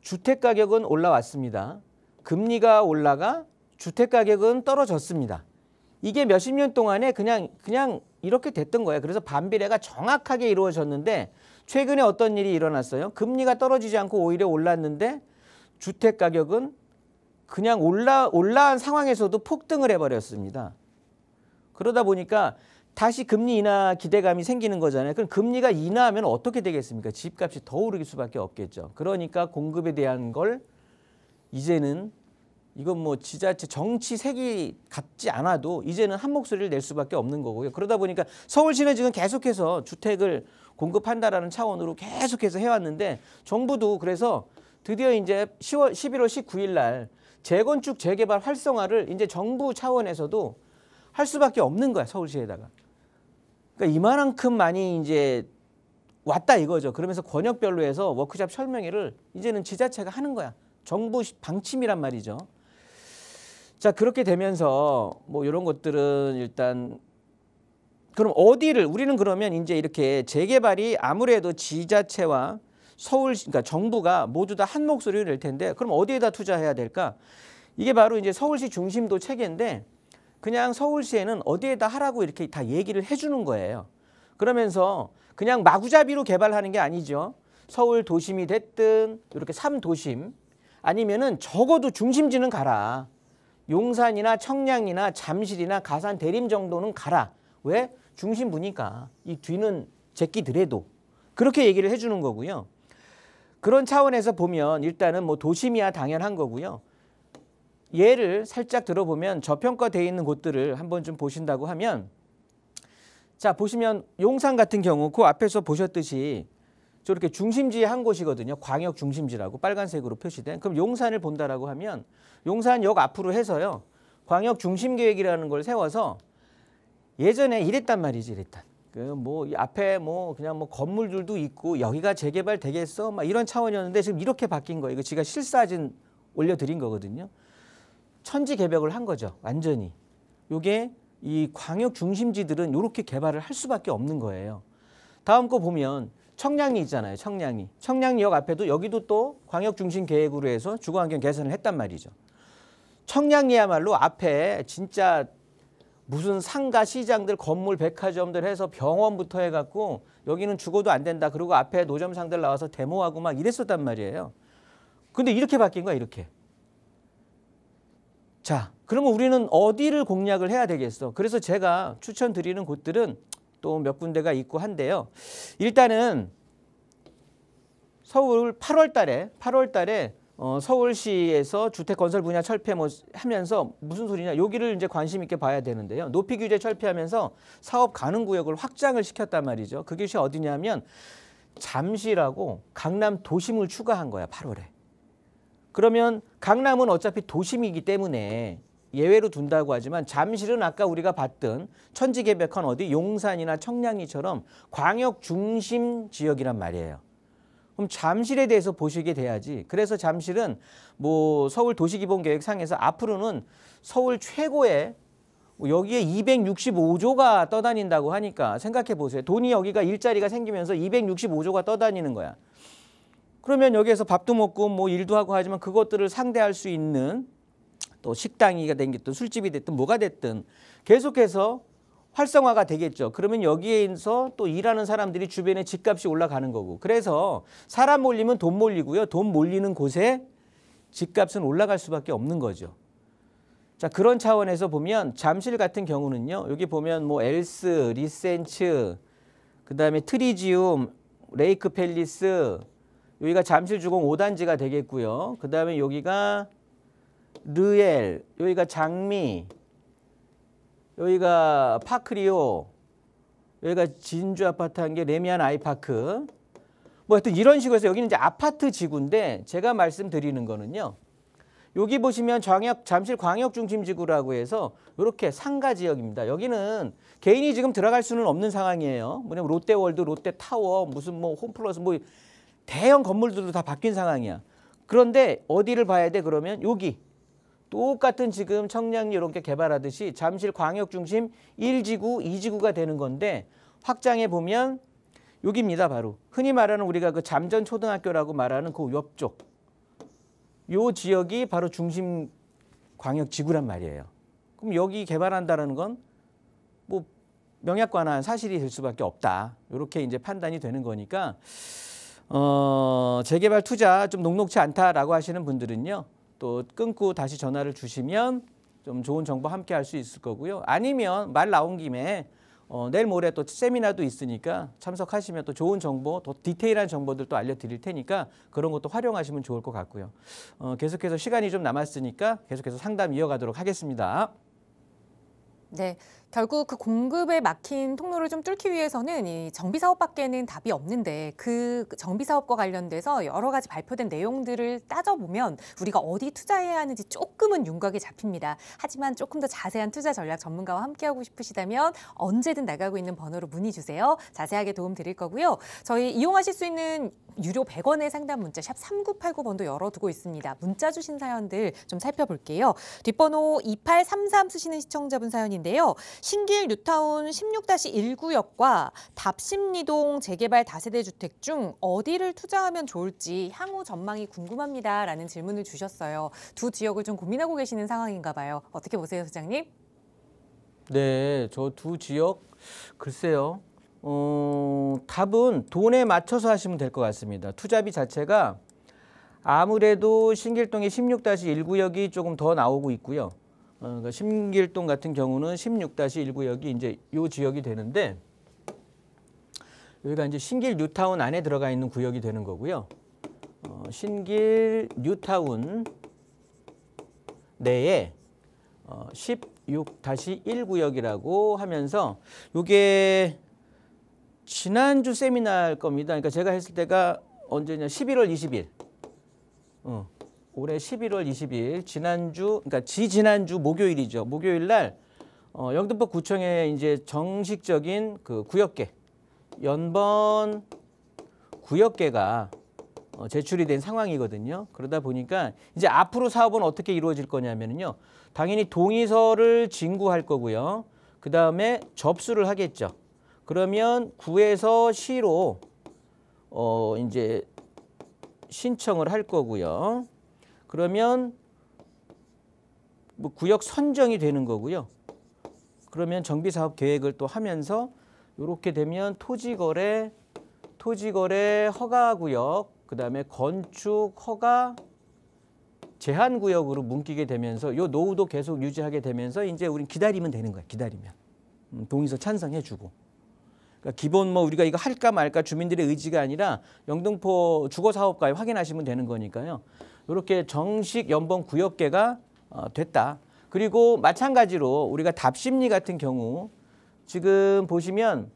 주택 가격은 올라왔습니다. 금리가 올라가 주택 가격은 떨어졌습니다. 이게 몇십 년 동안에 그냥 이렇게 됐던 거예요. 그래서 반비례가 정확하게 이루어졌는데 최근에 어떤 일이 일어났어요? 금리가 떨어지지 않고 오히려 올랐는데 주택 가격은 그냥 올라온 상황에서도 폭등을 해버렸습니다. 그러다 보니까 다시 금리 인하 기대감이 생기는 거잖아요. 그럼 금리가 인하하면 어떻게 되겠습니까? 집값이 더 오르길 수밖에 없겠죠. 그러니까 공급에 대한 걸 이제는 이건 뭐 지자체 정치 색이 같지 않아도 이제는 한 목소리를 낼 수밖에 없는 거고요. 그러다 보니까 서울시는 지금 계속해서 주택을 공급한다라는 차원으로 계속해서 해왔는데 정부도 그래서 드디어 이제 11월 19일 날 재건축 재개발 활성화를 이제 정부 차원에서도 할 수밖에 없는 거야, 서울시에다가. 그러니까 이만큼 많이 이제 왔다 이거죠. 그러면서 권역별로 해서 워크숍 설명회를 이제는 지자체가 하는 거야. 정부 방침이란 말이죠. 자, 그렇게 되면서 뭐 이런 것들은 일단 그럼 어디를 우리는 그러면 이제 이렇게 재개발이 아무래도 지자체와 그러니까 정부가 모두 다 한 목소리를 낼 텐데 그럼 어디에다 투자해야 될까? 이게 바로 이제 서울시 중심도 체계인데 그냥 서울시에는 어디에다 하라고 이렇게 다 얘기를 해주는 거예요. 그러면서 그냥 마구잡이로 개발하는 게 아니죠. 서울 도심이 됐든 이렇게 3도심 아니면은 적어도 중심지는 가라. 용산이나 청량이나 잠실이나 가산 대림 정도는 가라. 왜? 중심부니까. 이 뒤는 제끼더라도. 그렇게 얘기를 해주는 거고요. 그런 차원에서 보면 일단은 뭐 도심이야 당연한 거고요. 예를 살짝 들어보면 저평가되어 있는 곳들을 한번 좀 보신다고 하면 자 보시면 용산 같은 경우 그 앞에서 보셨듯이 저렇게 중심지의 한 곳이거든요. 광역 중심지라고 빨간색으로 표시된. 그럼 용산을 본다라고 하면 용산역 앞으로 해서요. 광역 중심 계획이라는 걸 세워서 예전에 이랬단 말이지, 이랬단. 그 뭐 이 앞에 뭐 그냥 뭐 건물들도 있고 여기가 재개발 되겠어? 막 이런 차원이었는데 지금 이렇게 바뀐 거예요. 이거 제가 실사진 올려드린 거거든요. 천지개벽을 한 거죠. 완전히. 요게 이 광역 중심지들은 이렇게 개발을 할 수밖에 없는 거예요. 다음 거 보면 청량리 있잖아요. 청량리. 청량리역 앞에도 여기도 또 광역 중심 계획으로 해서 주거환경 개선을 했단 말이죠. 청량리야말로 앞에 진짜 무슨 상가 시장들 건물 백화점들 해서 병원부터 해갖고 여기는 죽어도 안 된다. 그리고 앞에 노점상들 나와서 데모하고 막 이랬었단 말이에요. 근데 이렇게 바뀐 거야, 이렇게. 자, 그러면 우리는 어디를 공략을 해야 되겠어? 그래서 제가 추천드리는 곳들은 또 몇 군데가 있고 한데요. 일단은 서울 8월 달에 서울시에서 주택 건설 분야 철폐 뭐 하면서 무슨 소리냐? 여기를 이제 관심 있게 봐야 되는데요. 높이 규제 철폐하면서 사업 가능 구역을 확장을 시켰단 말이죠. 그것이 어디냐면 잠실하고 강남 도심을 추가한 거야, 8월에. 그러면 강남은 어차피 도심이기 때문에 예외로 둔다고 하지만 잠실은 아까 우리가 봤던 천지개벽한 어디 용산이나 청량리처럼 광역 중심 지역이란 말이에요. 그럼 잠실에 대해서 보시게 돼야지. 그래서 잠실은 뭐 서울 도시기본계획상에서 앞으로는 서울 최고의 여기에 265조가 떠다닌다고 하니까 생각해 보세요. 돈이 여기가 일자리가 생기면서 265조가 떠다니는 거야. 그러면 여기에서 밥도 먹고 뭐 일도 하고 하지만 그것들을 상대할 수 있는 또 식당이 됐든 술집이 됐든 뭐가 됐든 계속해서 활성화가 되겠죠. 그러면 여기에서 또 일하는 사람들이 주변에 집값이 올라가는 거고. 그래서 사람 몰리면 돈 몰리고요. 돈 몰리는 곳에 집값은 올라갈 수밖에 없는 거죠. 자, 그런 차원에서 보면 잠실 같은 경우는요. 여기 보면 뭐 엘스, 리센츠, 그다음에 트리지움, 레이크 팰리스, 여기가 잠실 주공 5단지가 되겠고요. 그다음에 여기가 르엘, 여기가 장미, 여기가 파크리오, 여기가 진주 아파트 한 게 레미안 아이파크. 뭐 하여튼 이런 식으로 해서 여기는 이제 아파트 지구인데 제가 말씀드리는 거는요. 여기 보시면 잠실 광역중심지구라고 해서 이렇게 상가 지역입니다. 여기는 개인이 지금 들어갈 수는 없는 상황이에요. 뭐냐면 롯데월드, 롯데타워, 무슨 뭐 홈플러스 뭐 대형 건물들도 다 바뀐 상황이야. 그런데 어디를 봐야 돼? 그러면 여기 똑같은 지금 청량리 이렇게 개발하듯이 잠실 광역중심 1지구, 2지구가 되는 건데 확장해 보면 여기입니다. 바로 흔히 말하는 우리가 그 잠전초등학교라고 말하는 그 옆쪽 요 지역이 바로 중심 광역지구란 말이에요. 그럼 여기 개발한다는 건 뭐 명약관한 사실이 될 수밖에 없다. 이렇게 이제 판단이 되는 거니까 재개발 투자 좀 녹록치 않다라고 하시는 분들은요. 또 끊고 다시 전화를 주시면 좀 좋은 정보 함께 할 수 있을 거고요. 아니면 말 나온 김에 내일 모레 또 세미나도 있으니까 참석하시면 또 좋은 정보, 더 디테일한 정보들 또 알려드릴 테니까 그런 것도 활용하시면 좋을 것 같고요. 계속해서 시간이 좀 남았으니까 계속해서 상담 이어가도록 하겠습니다. 네, 결국 그 공급에 막힌 통로를 좀 뚫기 위해서는 이 정비 사업밖에는 답이 없는데 그 정비 사업과 관련돼서 여러 가지 발표된 내용들을 따져보면 우리가 어디 투자해야 하는지 조금은 윤곽이 잡힙니다. 하지만 조금 더 자세한 투자 전략 전문가와 함께하고 싶으시다면 언제든 나가고 있는 번호로 문의 주세요. 자세하게 도움 드릴 거고요. 저희 이용하실 수 있는 유료 100원의 상담 문자 샵 3989번도 열어두고 있습니다. 문자 주신 사연들 좀 살펴볼게요. 뒷번호 2833 쓰시는 시청자분 사연인데요. 신길 뉴타운 16-1구역과 답심리동 재개발 다세대 주택 중 어디를 투자하면 좋을지 향후 전망이 궁금합니다. 라는 질문을 주셨어요. 두 지역을 좀 고민하고 계시는 상황인가 봐요. 어떻게 보세요, 소장님? 네, 저 두 지역 글쎄요. 답은 돈에 맞춰서 하시면 될 것 같습니다. 투자비 자체가 아무래도 신길동의 16-1구역이 조금 더 나오고 있고요. 그러니까 신길동 같은 경우는 16-1구역이 이제 요 지역이 되는데 여기가 이제 신길 뉴타운 안에 들어가 있는 구역이 되는 거고요. 신길 뉴타운 내에 16-1구역이라고 하면서 요게 지난주 세미나일 겁니다. 그러니까 제가 했을 때가 언제냐? 11월 20일. 올해 11월 20일 지난주 그러니까 지난주 목요일이죠. 목요일 날 영등포 구청에 이제 정식적인 그 구역계 연번 구역계가 제출이 된 상황이거든요. 그러다 보니까 이제 앞으로 사업은 어떻게 이루어질 거냐면요. 당연히 동의서를 진구할 거고요. 그다음에 접수를 하겠죠. 그러면 구에서 시로 이제 신청을 할 거고요. 그러면 뭐 구역 선정이 되는 거고요. 그러면 정비사업 계획을 또 하면서 이렇게 되면 토지거래 허가구역, 그다음에 건축 허가 제한구역으로 묶이게 되면서 이 노후도 계속 유지하게 되면서 이제 우린 기다리면 되는 거야. 기다리면 동의서 찬성해주고. 그러니까 기본 뭐 우리가 이거 할까 말까 주민들의 의지가 아니라 영등포 주거사업과에 확인하시면 되는 거니까요. 이렇게 정식 연번 구역계가 됐다. 그리고 마찬가지로 우리가 답심리 같은 경우 지금 보시면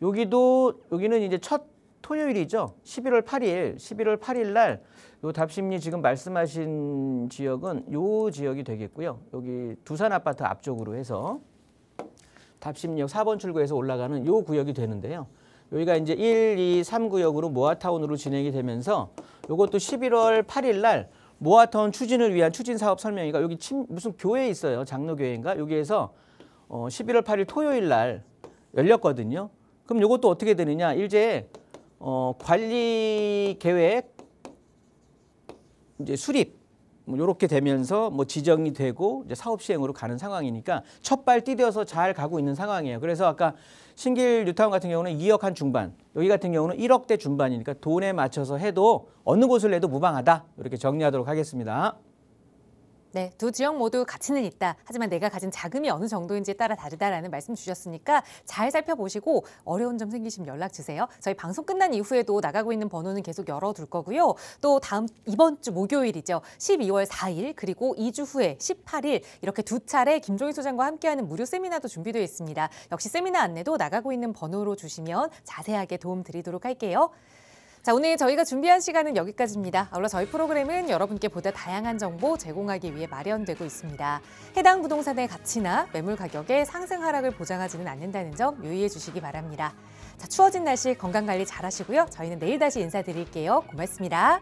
여기는 이제 첫 토요일이죠. 11월 8일 날 요 답심리 지금 말씀하신 지역은 요 지역이 되겠고요. 여기 두산 아파트 앞쪽으로 해서 답심리역 4번 출구에서 올라가는 요 구역이 되는데요. 여기가 이제 1, 2, 3구역으로 모아타운으로 진행이 되면서 요것도 11월 8일 날 모아타운 추진을 위한 추진사업 설명회가 여기 무슨 교회 있어요. 장로교회인가? 여기에서 11월 8일 토요일 날 열렸거든요. 그럼 요것도 어떻게 되느냐? 이제 관리 계획 이제 수립 이렇게 되면서 뭐 지정이 되고 이제 사업 시행으로 가는 상황이니까 첫발 뛰어서 잘 가고 있는 상황이에요. 그래서 아까 신길 뉴타운 같은 경우는 2억 한 중반, 여기 같은 경우는 1억대 중반이니까 돈에 맞춰서 해도 어느 곳을 내도 무방하다. 이렇게 정리하도록 하겠습니다. 네, 두 지역 모두 가치는 있다. 하지만 내가 가진 자금이 어느 정도인지에 따라 다르다라는 말씀 주셨으니까 잘 살펴보시고 어려운 점 생기시면 연락 주세요. 저희 방송 끝난 이후에도 나가고 있는 번호는 계속 열어둘 거고요. 또 이번 주 목요일이죠. 12월 4일 그리고 2주 후에 18일 이렇게 두 차례 김종희 소장과 함께하는 무료 세미나도 준비되어 있습니다. 역시 세미나 안내도 나가고 있는 번호로 주시면 자세하게 도움 드리도록 할게요. 자, 오늘 저희가 준비한 시간은 여기까지입니다. 아울러 저희 프로그램은 여러분께 보다 다양한 정보 제공하기 위해 마련되고 있습니다. 해당 부동산의 가치나 매물 가격의 상승 하락을 보장하지는 않는다는 점 유의해 주시기 바랍니다. 자, 추워진 날씨 건강 관리 잘 하시고요. 저희는 내일 다시 인사드릴게요. 고맙습니다.